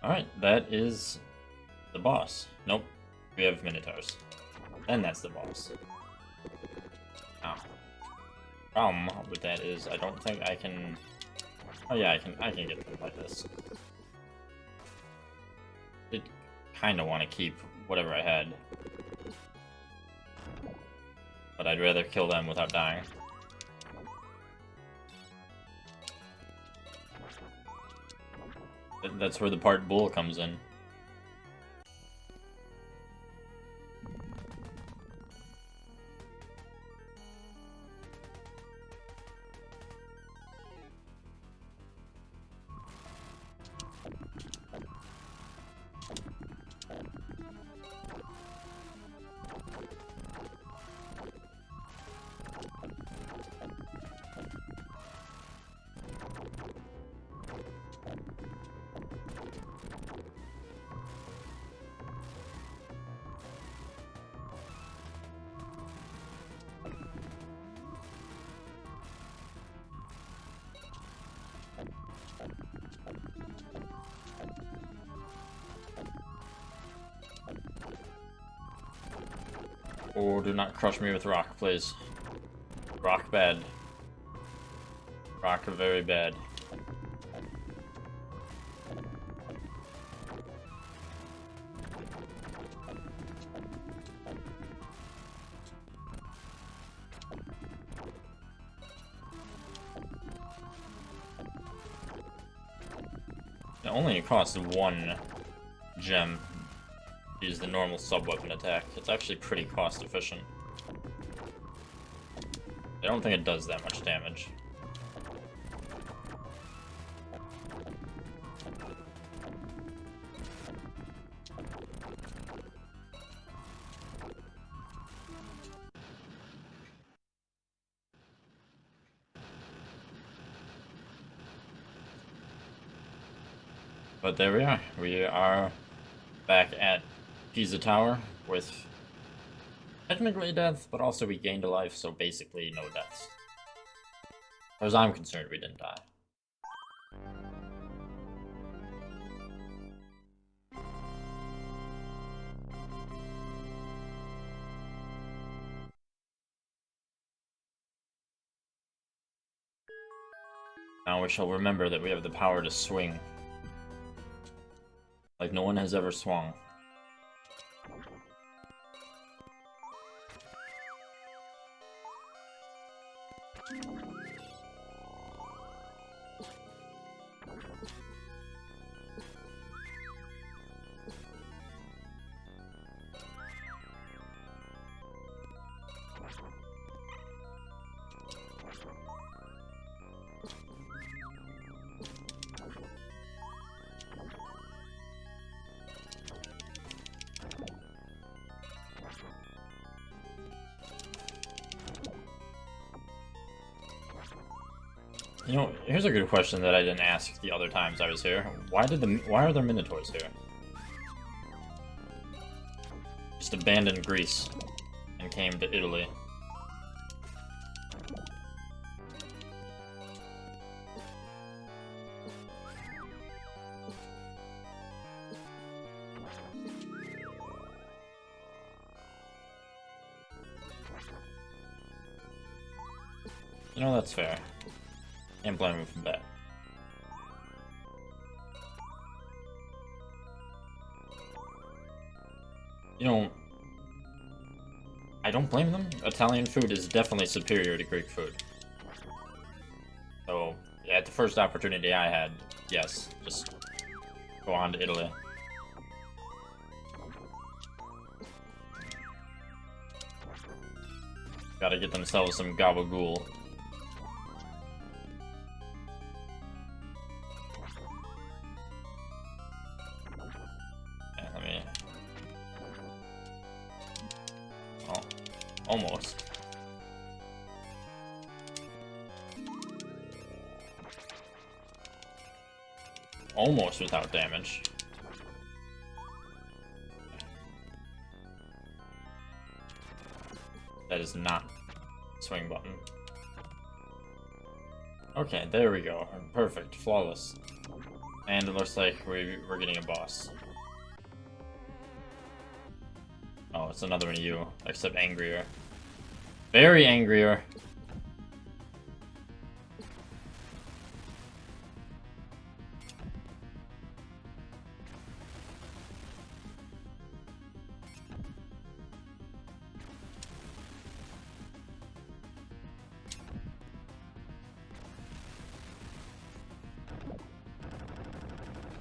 Alright, that is the boss. Nope, we have Minotaurs. And that's the boss. Now, problem with that is I don't think I can... Oh yeah, I can get them like this. I kinda want to keep whatever I had. But I'd rather kill them without dying. That's where the part bull comes in. Oh, do not crush me with rock, please. Rock bad. Rock very bad. It only costs 1 gem to use the normal sub-weapon attack. It's actually pretty cost efficient. I don't think it does that much damage. But there we are. We are back at Pisa Tower with technically death, but also we gained a life, so basically no deaths. As far as I'm concerned, we didn't die. Now we shall remember that we have the power to swing. Like no one has ever swung. You know, here's a good question that I didn't ask the other times I was here. Why are there Minotaurs here? Just abandoned Greece and came to Italy. You know, that's fair. Can't blame him for that. You know, I don't blame them. Italian food is definitely superior to Greek food. So, yeah, at the first opportunity I had, yes, just go on to Italy. Gotta get themselves some gabagool. Okay, let me... Oh, almost. Almost without damage. That is not swing button. Okay, there we go. Perfect. Flawless. And it looks like we're getting a boss. Oh, it's another one of you, except angrier. Very angrier.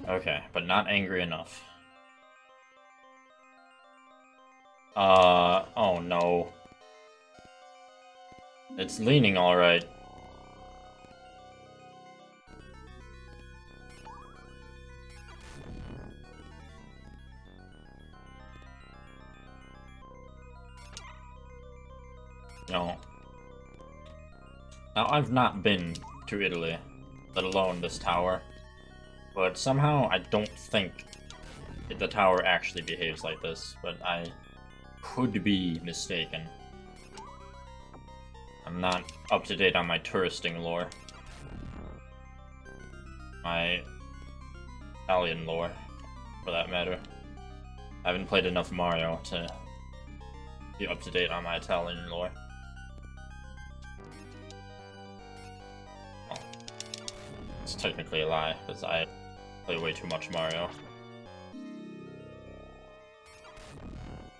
Okay, but not angry enough. Oh no. It's leaning alright. No. Now, I've not been to Italy, let alone this tower. But somehow I don't think the tower actually behaves like this, but I could be mistaken. I'm not up to date on my touristing lore. My Italian lore, for that matter. I haven't played enough Mario to be up to date on my Italian lore. Well, it's technically a lie, because I play way too much Mario.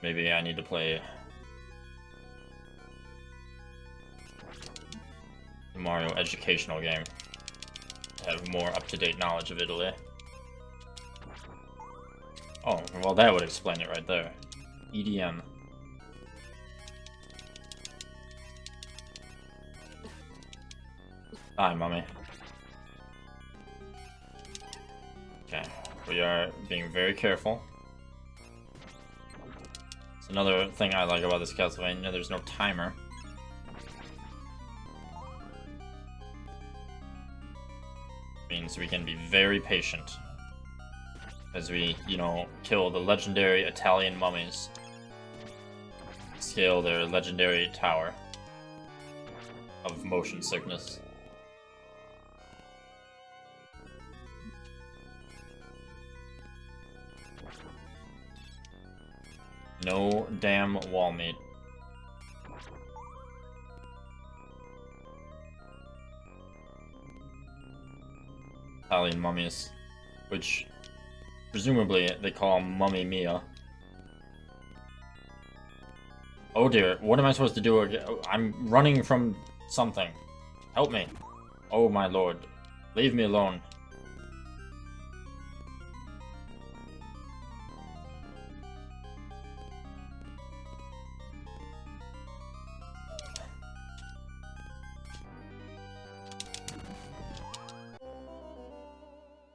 Maybe I need to play a Mario educational game to have more up-to-date knowledge of Italy. Oh, well that would explain it right there. EDM. Hi, mommy. Okay, we are being very careful. It's another thing I like about this Castlevania, there's no timer. Means we can be very patient as we, you know, kill the legendary Italian mummies. Scale their legendary tower of motion sickness. No damn wall meat. Italian mummies, which presumably they call Mummy Mia. Oh dear, what am I supposed to do again? I'm running from something. Help me. Oh my lord. Leave me alone.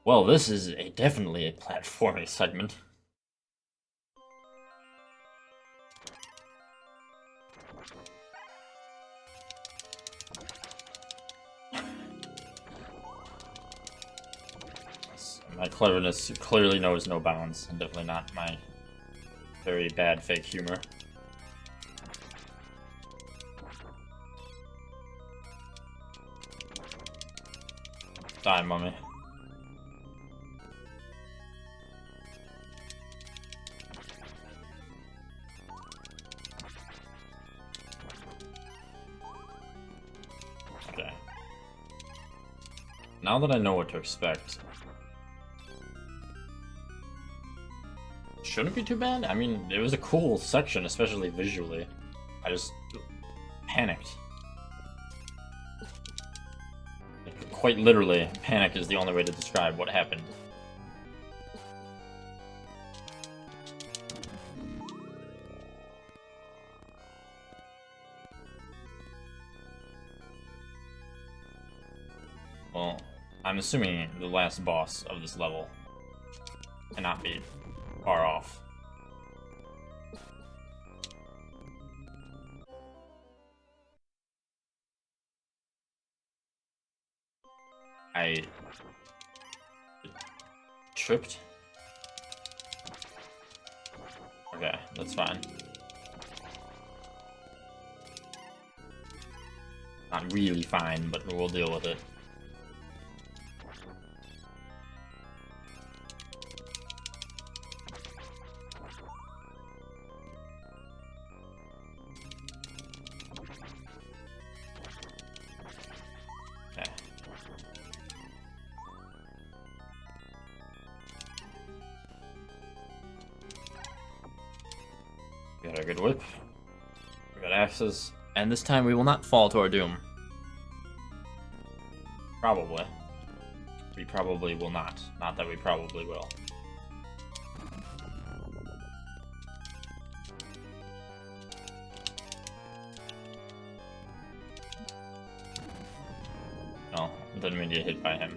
Well, this is definitely a platforming segment. My cleverness clearly knows no bounds, and definitely not my very bad fake humor. Die, mummy. now that I know what to expect, shouldn't be too bad. I mean, it was a cool section, especially visually. I just panicked. Like, quite literally, panic is the only way to describe what happened. Well, I'm assuming the last boss of this level cannot be far off. I tripped. Okay, that's fine. Not really fine, but we'll deal with it. We got a good whip. We got axes. And this time we will not fall to our doom. Probably. We probably will not. Not that we probably will. No, didn't mean to get hit by him.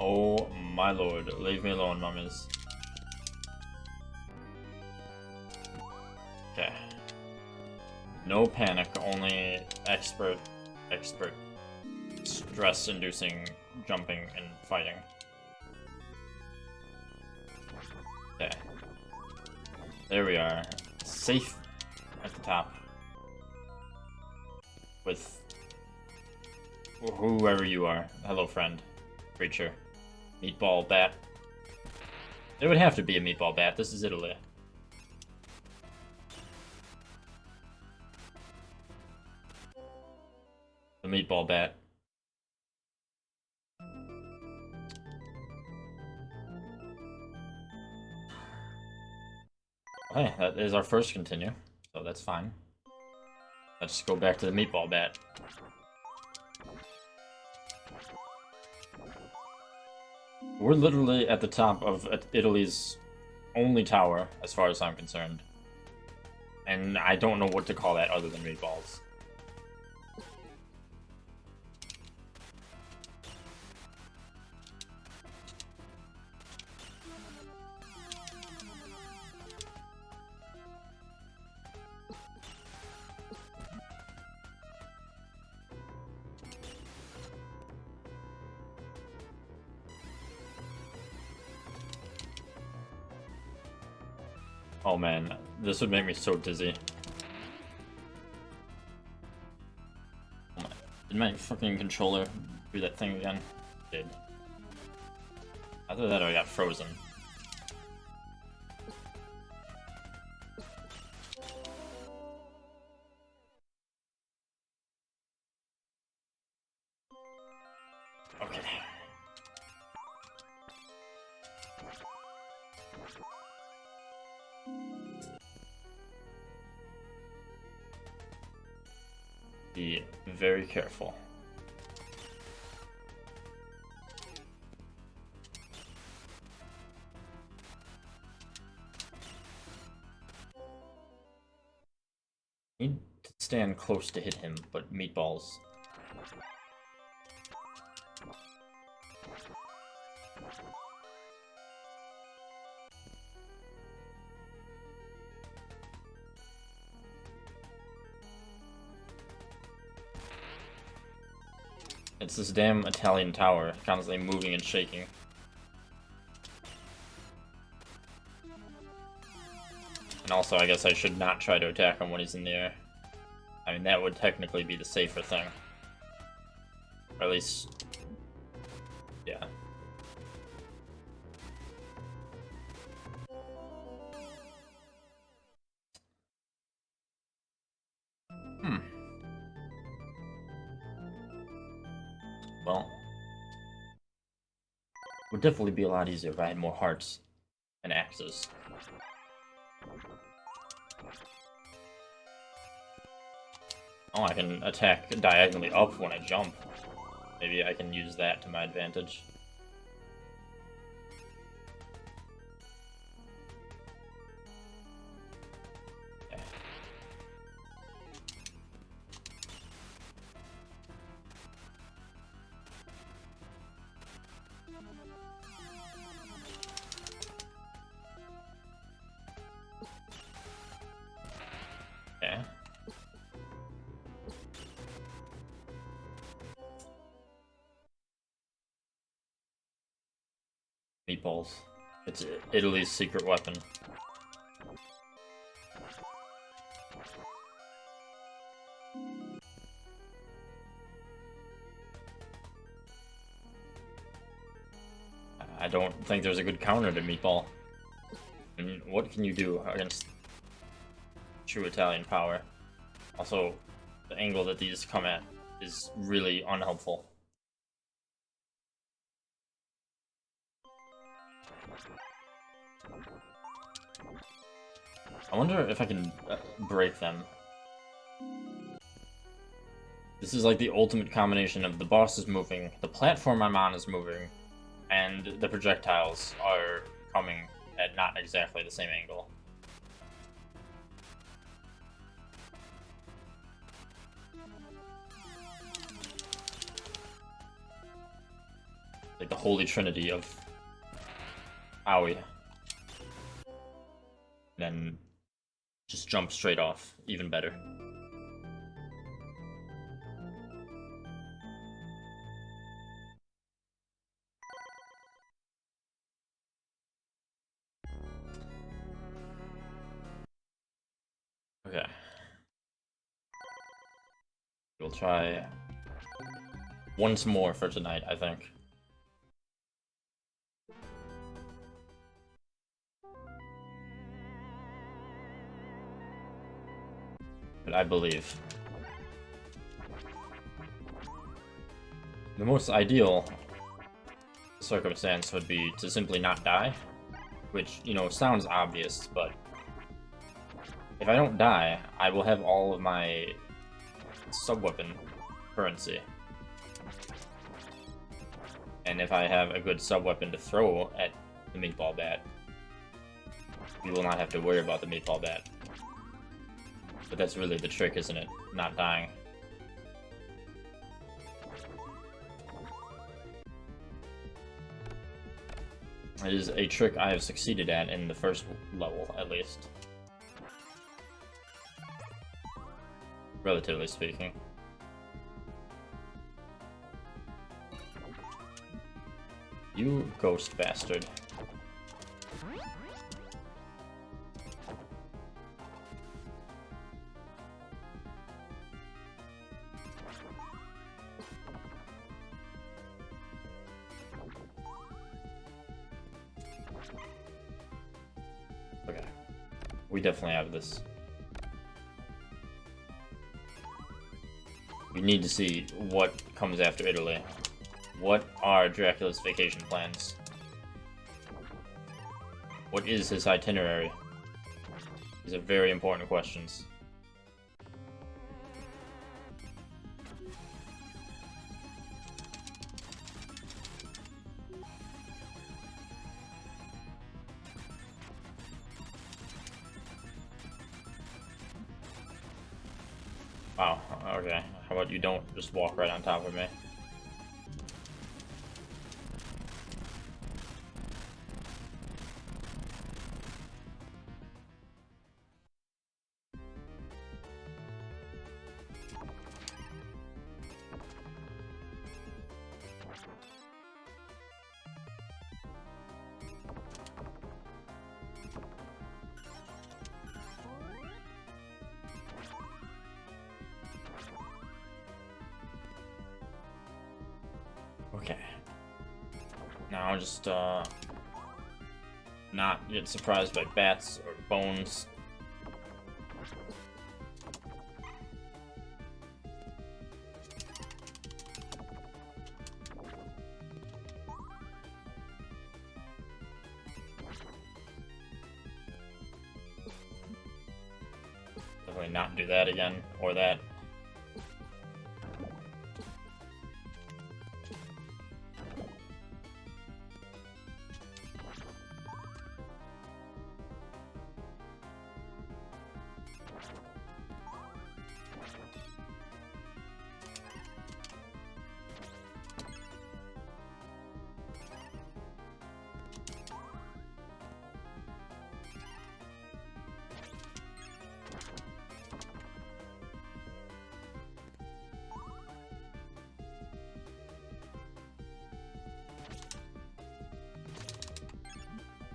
Oh my lord, leave me alone, mummies. Okay. No panic, only expert stress-inducing jumping and fighting. Okay. There we are. Safe at the top. With whoever you are. Hello, friend. Creature. Meatball bat. There would have to be a meatball bat. This is Italy. The meatball bat. Okay, that is our first continue, so that's fine. Let's go back to the meatball bat. We're literally at the top of Italy's only tower, as far as I'm concerned. And I don't know what to call that other than meatballs. Oh man, this would make me so dizzy. Oh my, did my fucking controller do that thing again? It did. After that I got frozen. Okay. Be very careful. Need to stand close to hit him, but meatballs. it's this damn Italian tower, constantly moving and shaking. And also, I guess I should not try to attack him when he's in the air. I mean, that would technically be the safer thing. Or at least... yeah. Well... would definitely be a lot easier if I had more hearts and axes. Oh, I can attack diagonally up when I jump. Maybe I can use that to my advantage. Yeah. Okay. Meatballs. It's Italy's secret weapon. I don't think there's a good counter to Meatball. I mean, what can you do against true Italian power? Also, the angle that these come at is really unhelpful. I wonder if I can break them. This is like the ultimate combination of the boss is moving, the platform I'm on is moving, and the projectiles are coming at not exactly the same angle. Like the holy trinity of owie. Then just jump straight off, even better. Okay. We'll try once more for tonight, I think. But I believe. The most ideal circumstance would be to simply not die, which, you know, sounds obvious, but if I don't die, I will have all of my sub-weapon currency. And if I have a good sub-weapon to throw at the meatball bat, we will not have to worry about the meatball bat. But that's really the trick, isn't it? Not dying. It is a trick I have succeeded at in the first level, at least. Relatively speaking. You ghost bastard. Okay. We definitely have this. We need to see what comes after Italy. What are Dracula's vacation plans? What is his itinerary? These are very important questions. Wow, okay. How about you don't just walk right on top of me? Okay. Now just not get surprised by bats or bones. Definitely not do that again, or that.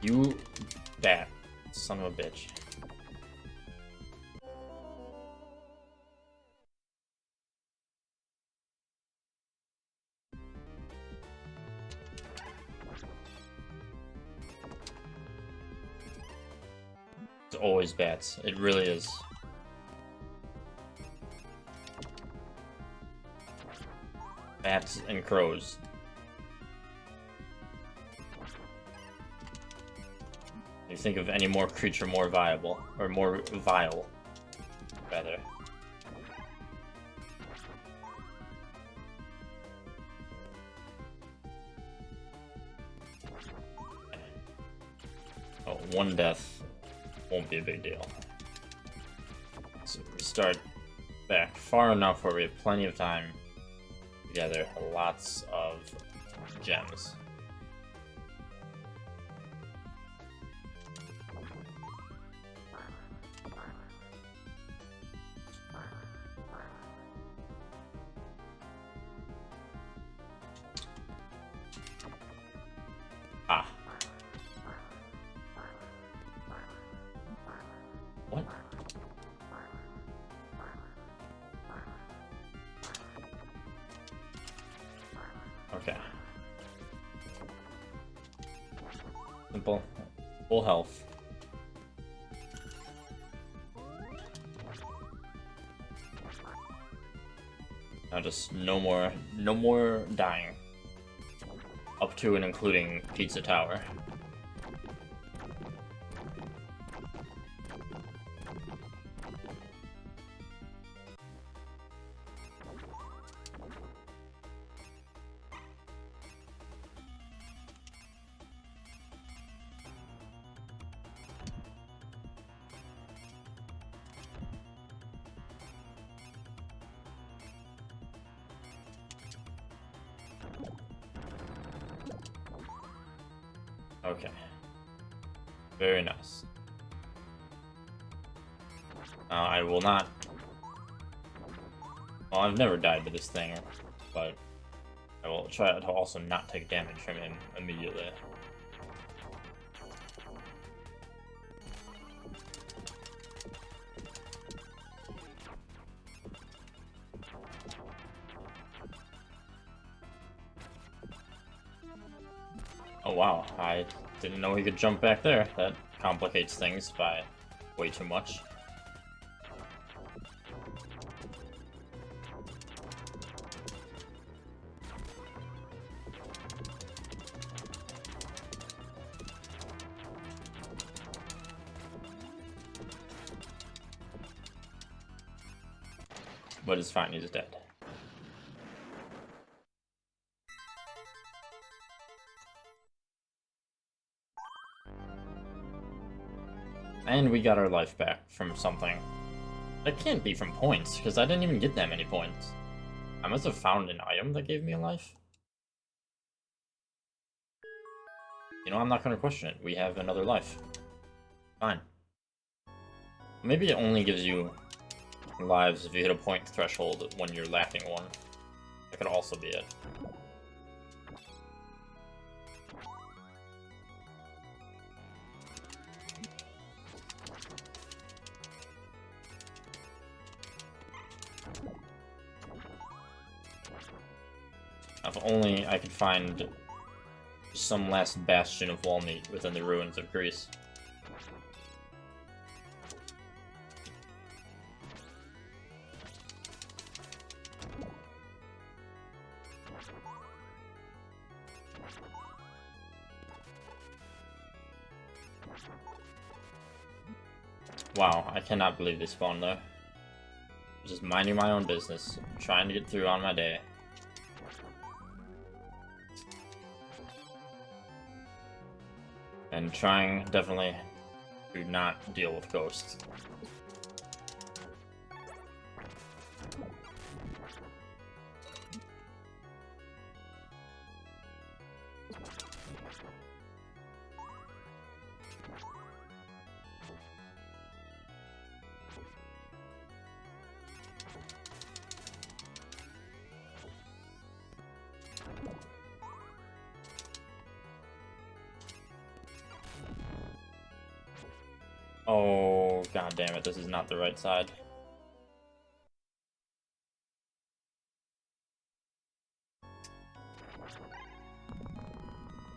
You bat, son of a bitch. It's always bats. It really is. Bats and crows. You think of any more creature more viable, or more vile, rather. Oh, one death won't be a big deal. So we start back far enough where we have plenty of time to gather lots of gems. Ah. What? Okay. Simple. Full health. Now just no more dying. Up to and including Pizza Tower. Okay. Very nice. I will not... Well, I've never died to this thing, but I will try to also not take damage from him immediately. Oh wow, I didn't know he could jump back there. That complicates things by way too much. But it's fine, he's dead. And we got our life back from something. That can't be from points, because I didn't even get that many points. I must have found an item that gave me a life. You know, I'm not going to question it. We have another life. Fine. Maybe it only gives you lives if you hit a point threshold when you're lacking one. That could also be it. If only I could find some last bastion of wall meat within the ruins of Greece. Wow, I cannot believe they spawned there. Just minding my own business, trying to get through on my day. And trying, definitely, to not deal with ghosts. Oh, god damn it, this is not the right side.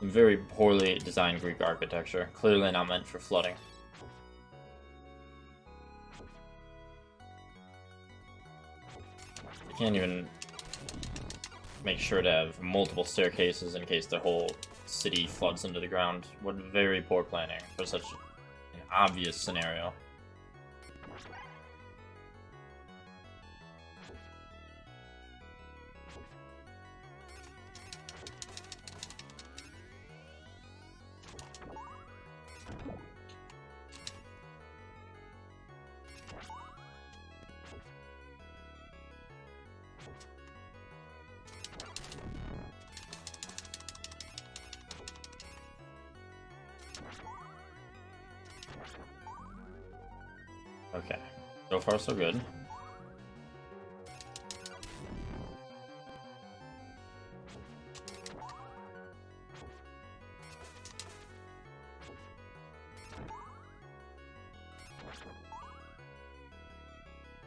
Very poorly designed Greek architecture, clearly not meant for flooding. You can't even make sure to have multiple staircases in case the whole city floods into the ground. What very poor planning for such an obvious scenario. Okay, so far so good.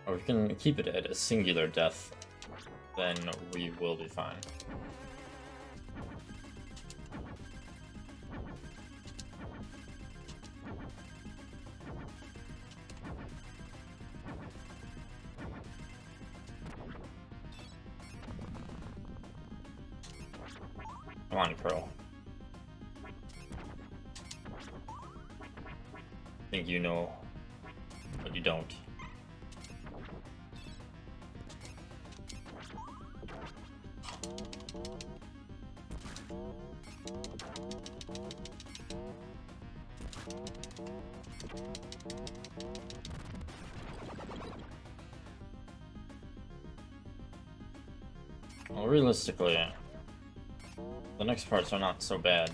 Or we can keep it at a singular death, then we will be fine. Come on, Crow. Think you know, but you don't. Well, realistically, the next parts are not so bad.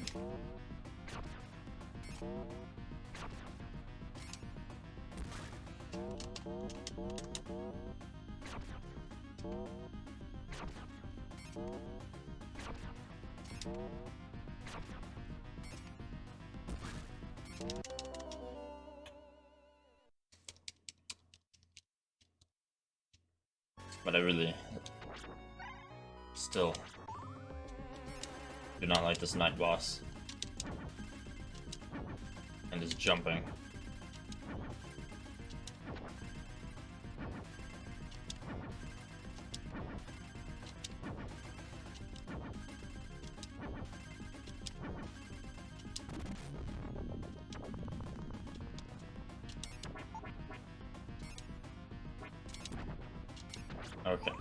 But I really still do not like this night boss and his jumping. Okay.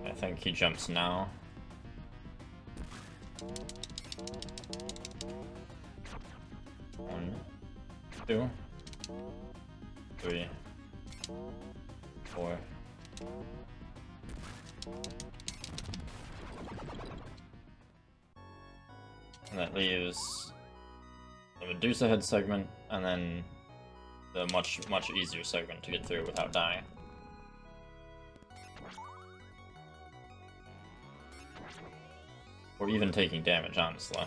I think he jumps now. One, two, three, four, And that leaves the Medusa head segment, and then the much easier segment to get through without dying. Or even taking damage, honestly.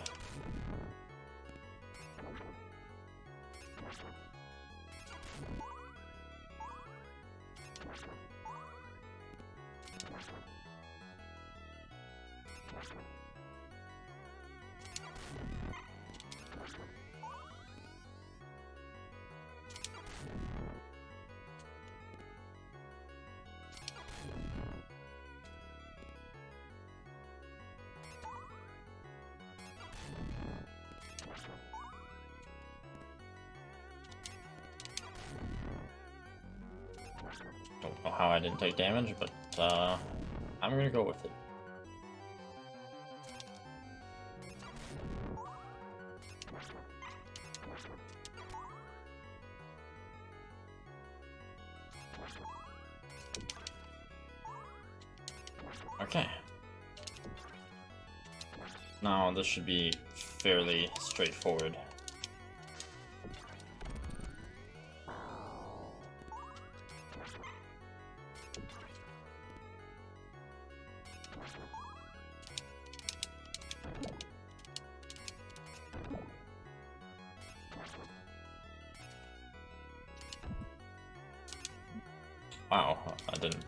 Don't know how I didn't take damage, but I'm gonna go with it. Okay. Now this should be fairly straightforward. Wow, I didn't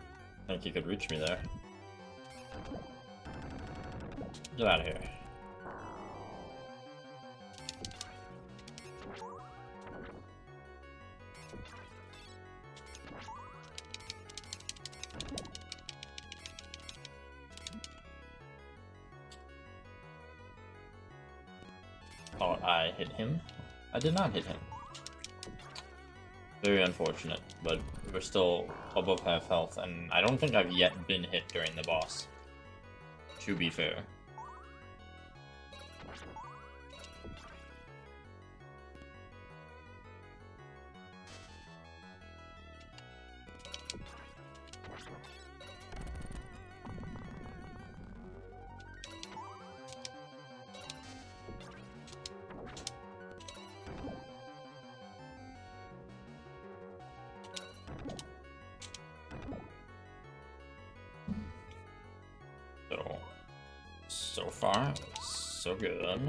think he could reach me there. Get out of here. Oh, I hit him? I did not hit him. Very unfortunate, but we're still above half health, and I don't think I've yet been hit during the boss, to be fair. So far, so good.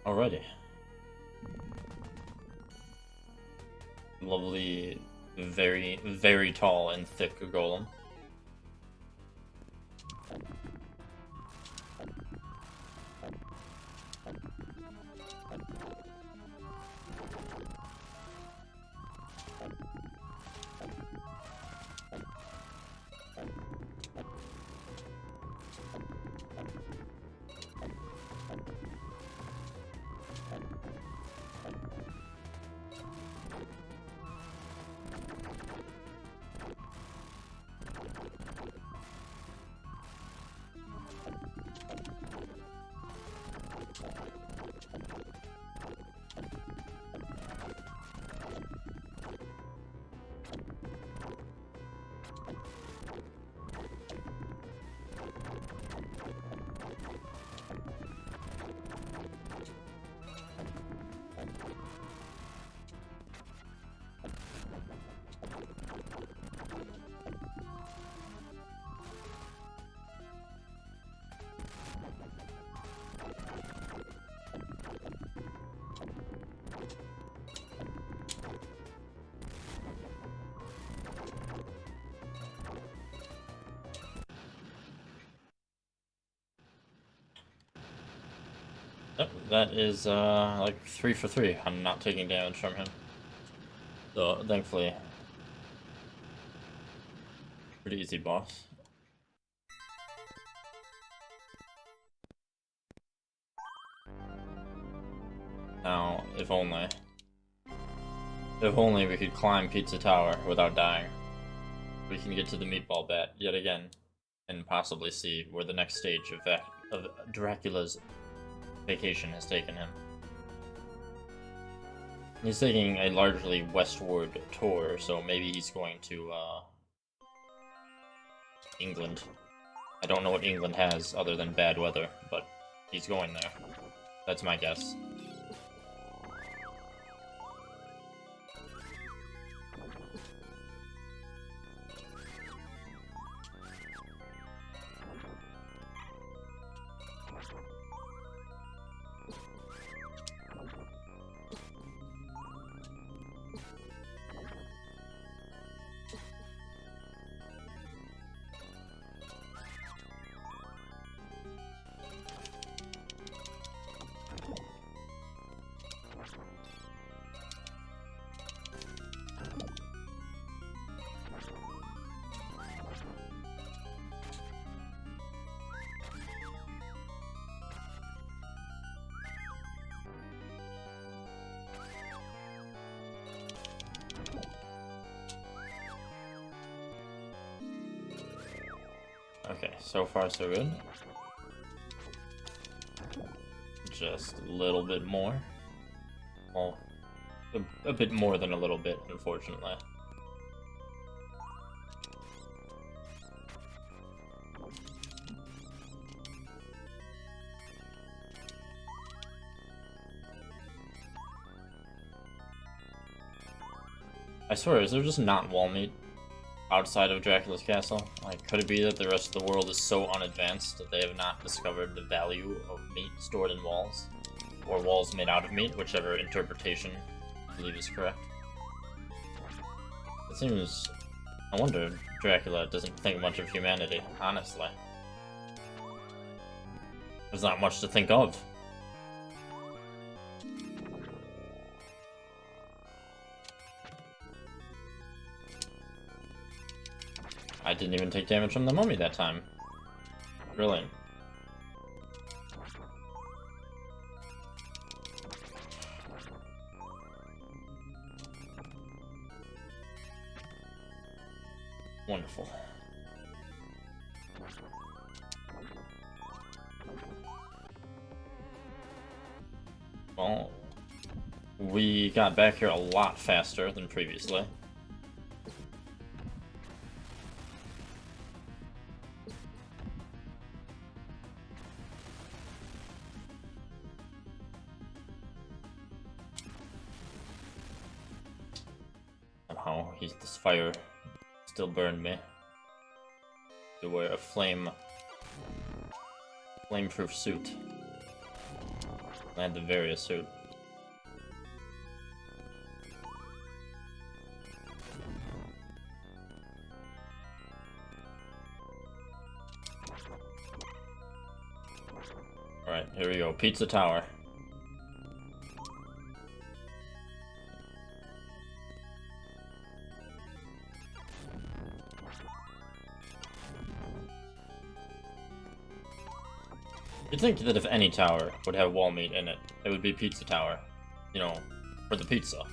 Alrighty. Lovely, very tall and thick golem. Yep, that is like 3 for 3. I'm not taking damage from him. So thankfully, pretty easy boss. Now, if only. If only we could climb Pizza Tower without dying. We can get to the meatball bat yet again, and possibly see where the next stage of Dracula's vacation has taken him. He's taking a largely westward tour, so maybe he's going to, England. I don't know what England has other than bad weather, but he's going there. That's my guess. Okay, so far so good. Just a little bit more. Well, a bit more than a little bit, unfortunately. I swear, is there just not wall meat outside of Dracula's castle? Like, could it be that the rest of the world is so unadvanced that they have not discovered the value of meat stored in walls? Or walls made out of meat, whichever interpretation I believe is correct. It seems... I wonder Dracula doesn't think much of humanity, honestly. There's not much to think of. I didn't even take damage from the mummy that time. Brilliant. Wonderful. Well, we got back here a lot faster than previously. Somehow, this fire still burned me. To wear a flame-proof suit. I had the various suit. Alright, here we go. Pizza Tower. You'd think that if any tower would have wall meat in it, it would be Pizza Tower. You know, for the pizza.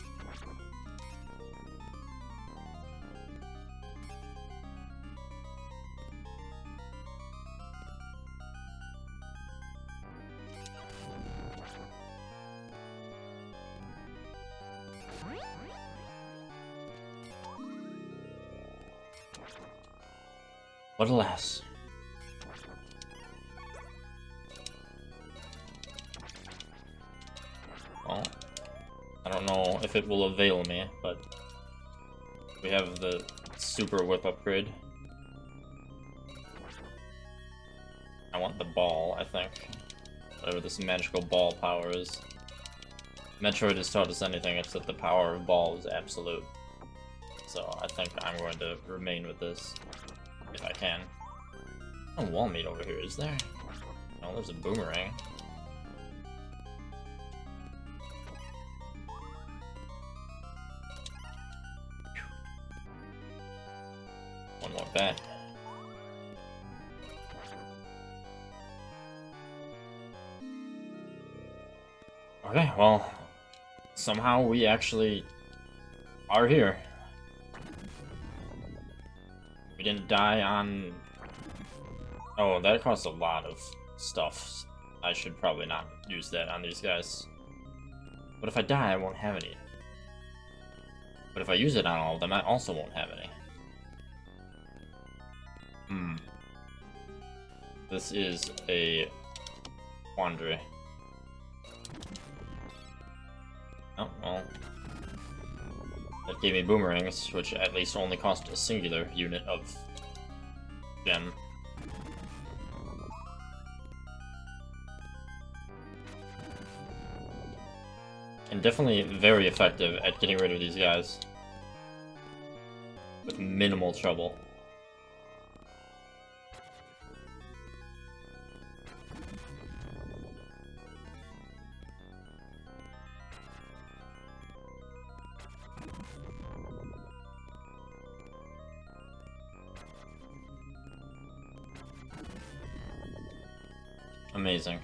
But alas. Well, I don't know if it will avail me, but we have the super whip upgrade. I want the ball, I think. Whatever this magical ball power is. Metroid has taught us anything except the power of ball is absolute. So I think I'm going to remain with this, if I can. No wall meat over here, is there? No, there's a boomerang. One more bat. Okay, well, somehow we actually are here. We didn't die on... Oh, that costs a lot of stuff. I should probably not use that on these guys. But if I die, I won't have any. But if I use it on all of them, I also won't have any. This is a quandary. Oh, well. That gave me boomerangs, which at least only cost a singular unit of gem. And definitely very effective at getting rid of these guys. With minimal trouble. Amazing.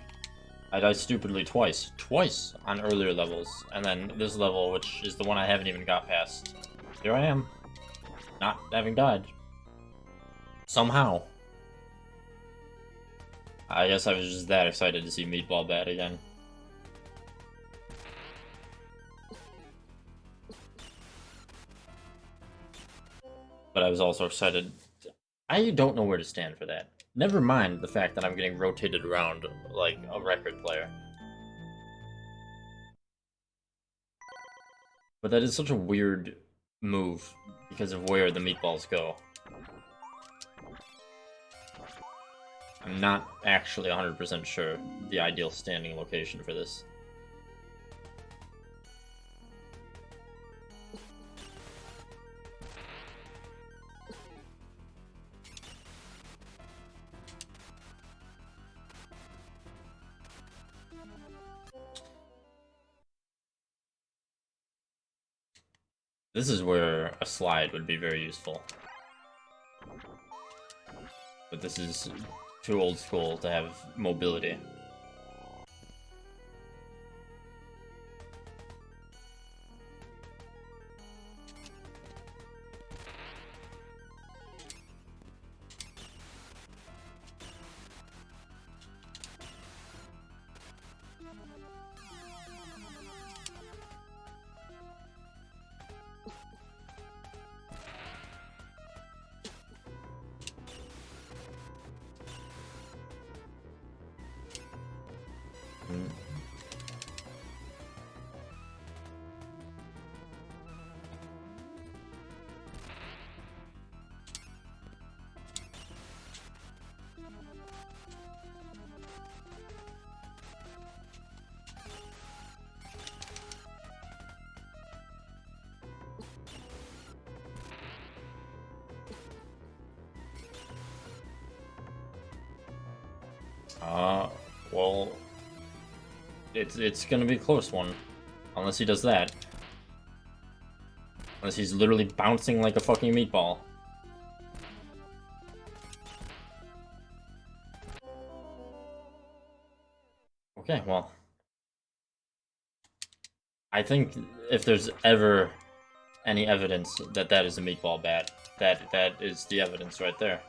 I died stupidly twice. Twice on earlier levels. And then this level, which is the one I haven't even got past. Here I am. Not having died. Somehow. I guess I was just that excited to see Meatball Bat again. But I was also excited. I don't know where to stand for that. Never mind the fact that I'm getting rotated around like a record player. But that is such a weird move because of where the meatballs go. I'm not actually 100% sure the ideal standing location for this. This is where a slide would be very useful. But this is too old school to have mobility. Well, it's gonna be a close one, unless he does that. Unless he's literally bouncing like a fucking meatball. Okay, well, I think if there's ever any evidence that that is a meatball bat, that is the evidence right there.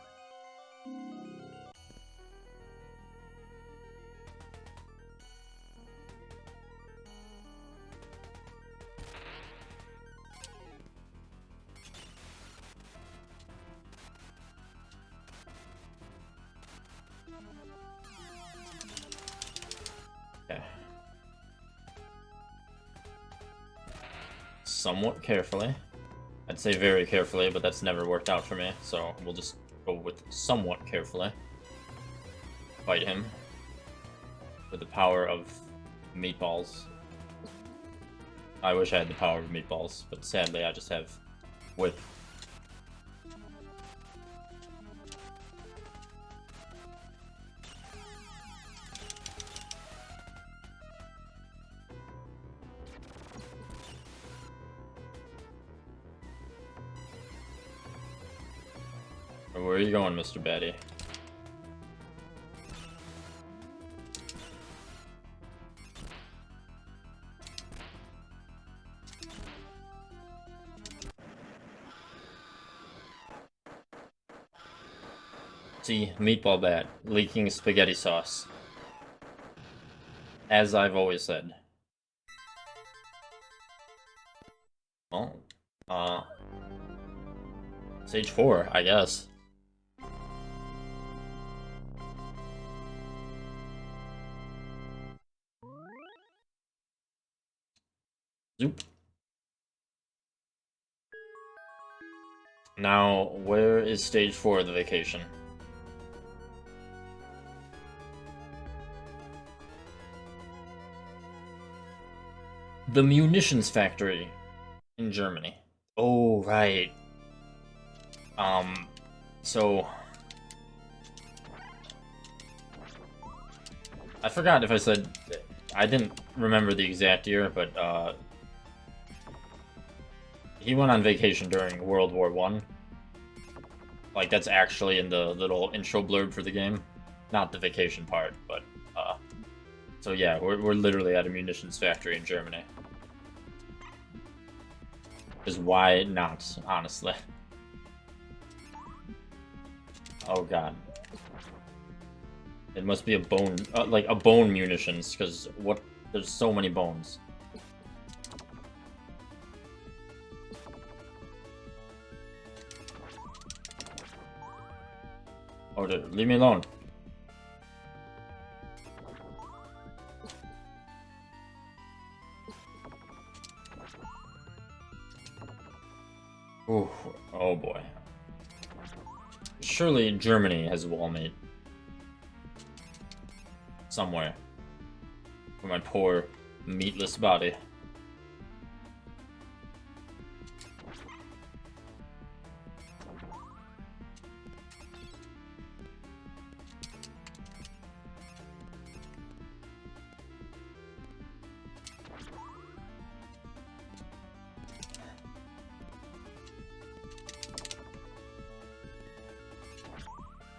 Somewhat carefully. I'd say very carefully, but that's never worked out for me, so we'll just go with somewhat carefully. Fight him with the power of meatballs. I wish I had the power of meatballs, but sadly I just have whip. Where are you going, Mr. Batty? See, meatball bat, leaking spaghetti sauce. As I've always said. Well, stage 4, I guess. Zoop. Now, where is stage 4 of the vacation? The munitions factory in Germany. Oh, right. So I forgot if I said, I didn't remember the exact year, but he went on vacation during World War I. Like, that's actually in the little intro blurb for the game. Not the vacation part, but, so yeah, we're literally at a munitions factory in Germany. Because why not, honestly? Oh god. It must be a bone, like a bone munitions, because what? There's so many bones. Oh, dude, leave me alone. Ooh, oh boy. Surely Germany has a wall mate. Somewhere. For my poor, meatless body.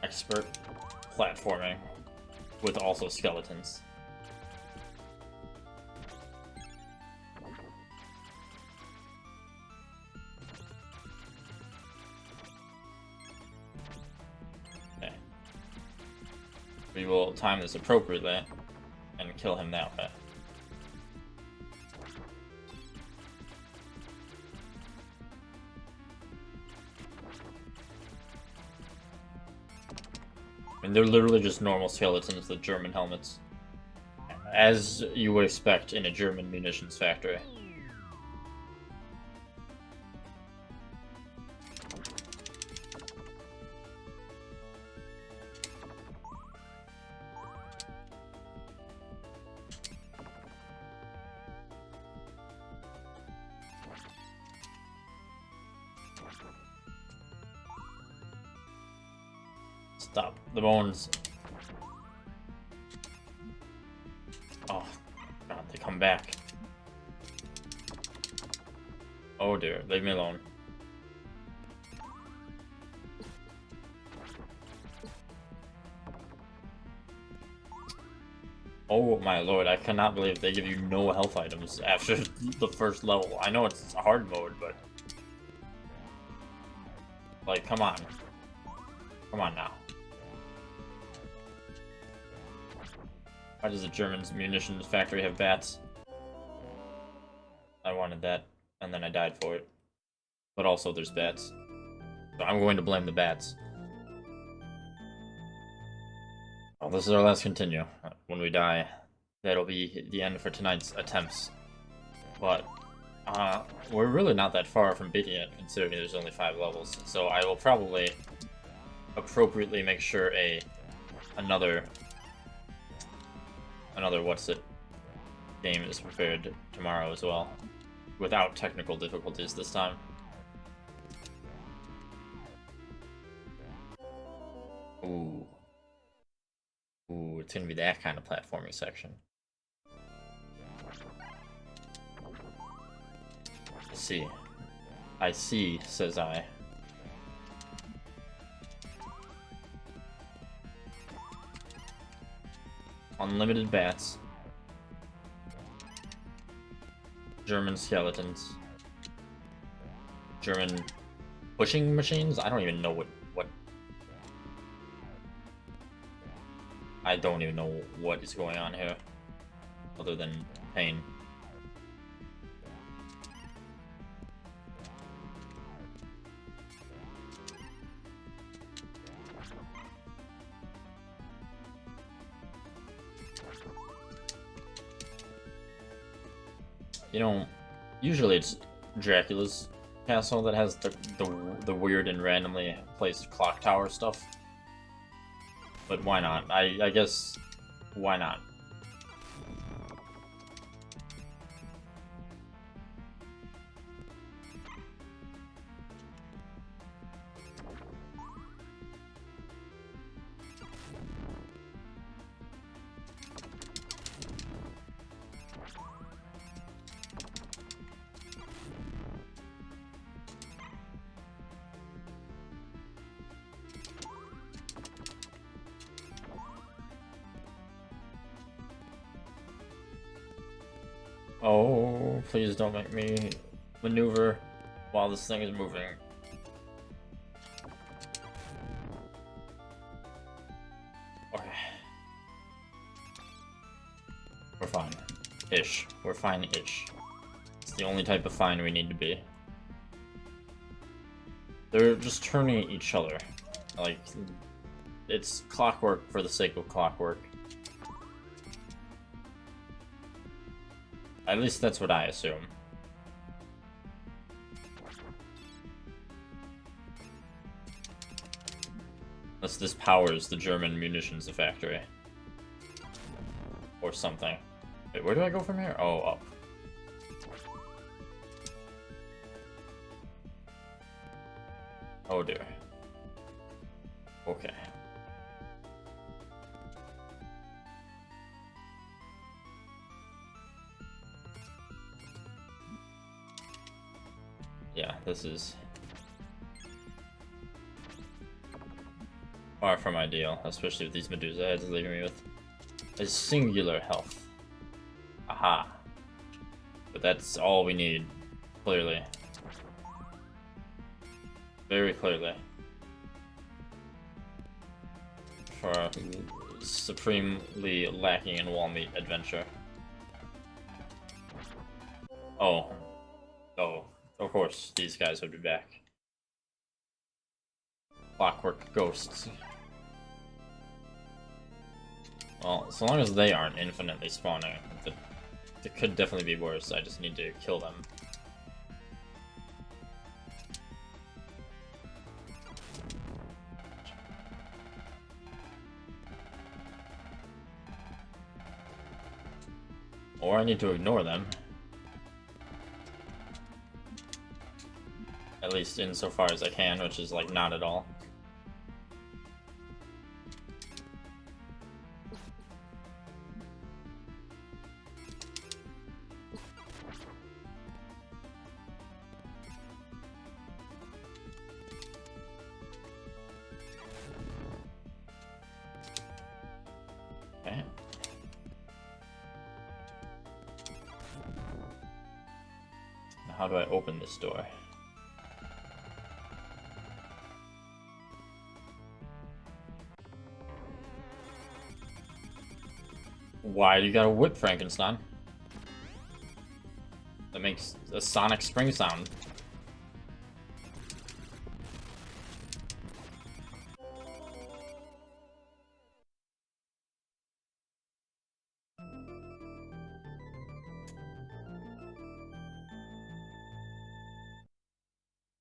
Expert platforming with also skeletons. Okay. We will time this appropriately and kill him that way. And they're literally just normal skeletons with German helmets. As you would expect in a German munitions factory. Stop the bones. Oh, God, they come back. Oh dear, leave me alone. Oh my lord, I cannot believe they give you no health items after the first level. I know it's hard mode, but... like, come on. Come on now. Why does the German munitions factory have bats? I wanted that, and then I died for it. But also there's bats. So I'm going to blame the bats. Well, this is our last continue. When we die, that'll be the end for tonight's attempts. But, we're really not that far from beating it, considering there's only 5 levels. So I will probably appropriately make sure another game is prepared tomorrow as well, without technical difficulties this time. Ooh, it's gonna be that kind of platforming section. I see, says I. Unlimited bats. German skeletons. German pushing machines? I don't even know what I don't even know what is going on here, other than pain. You know, usually it's Dracula's castle that has the weird and randomly placed clock tower stuff. But why not? I guess, why not? Oh, please don't make me maneuver while this thing is moving. Okay. We're fine. Ish. We're fine-ish. It's the only type of fine we need to be. They're just turning at each other. Like, it's clockwork for the sake of clockwork. At least that's what I assume. Unless this powers the German munitions factory. Or something. Wait, where do I go from here? Oh, up. Oh dear. Okay. Yeah, this is far from ideal, especially with these Medusa heads leaving me with a singular health. Aha. But that's all we need, clearly. Very clearly. For a supremely lacking in wall meat adventure. Oh. Oh. Of course, these guys would be back. Clockwork ghosts. Well, so long as they aren't infinitely spawning, it could definitely be worse. I just need to kill them. Or I need to ignore them. At least insofar as I can, which is like not at all. Okay. Now how do I open this door? Why do you gotta whip Frankenstein? That makes a sonic spring sound.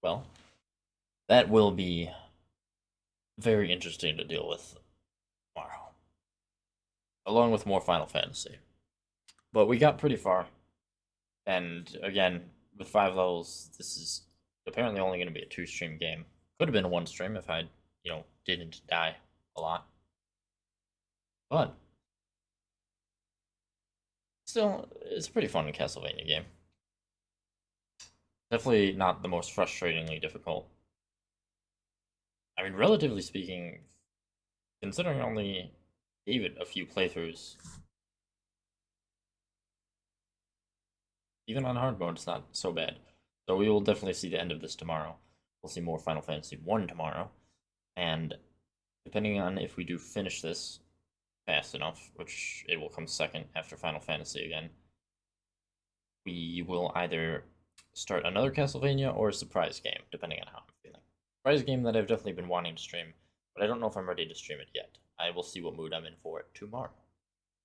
Well, that will be very interesting to deal with tomorrow. Along with more Final Fantasy. But we got pretty far. And again, with 5 levels, this is apparently only going to be a 2-stream game. Could have been a 1-stream if I, didn't die a lot. But still, it's a pretty fun Castlevania game. Definitely not the most frustratingly difficult. I mean, relatively speaking, considering I only gave it a few playthroughs, even on hard mode, it's not so bad. So we will definitely see the end of this tomorrow. We'll see more Final Fantasy 1 tomorrow. And depending on if we do finish this, fast enough, which it will come second after Final Fantasy again, we will either start another Castlevania or a surprise game, depending on how I'm feeling. Surprise game that I've definitely been wanting to stream, but I don't know if I'm ready to stream it yet. I will see what mood I'm in for it tomorrow.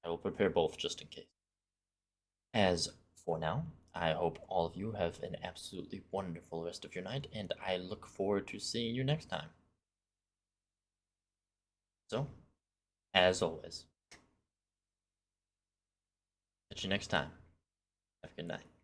I will prepare both just in case. As for now, I hope all of you have an absolutely wonderful rest of your night, and I look forward to seeing you next time. So, as always, catch you next time. Have a good night.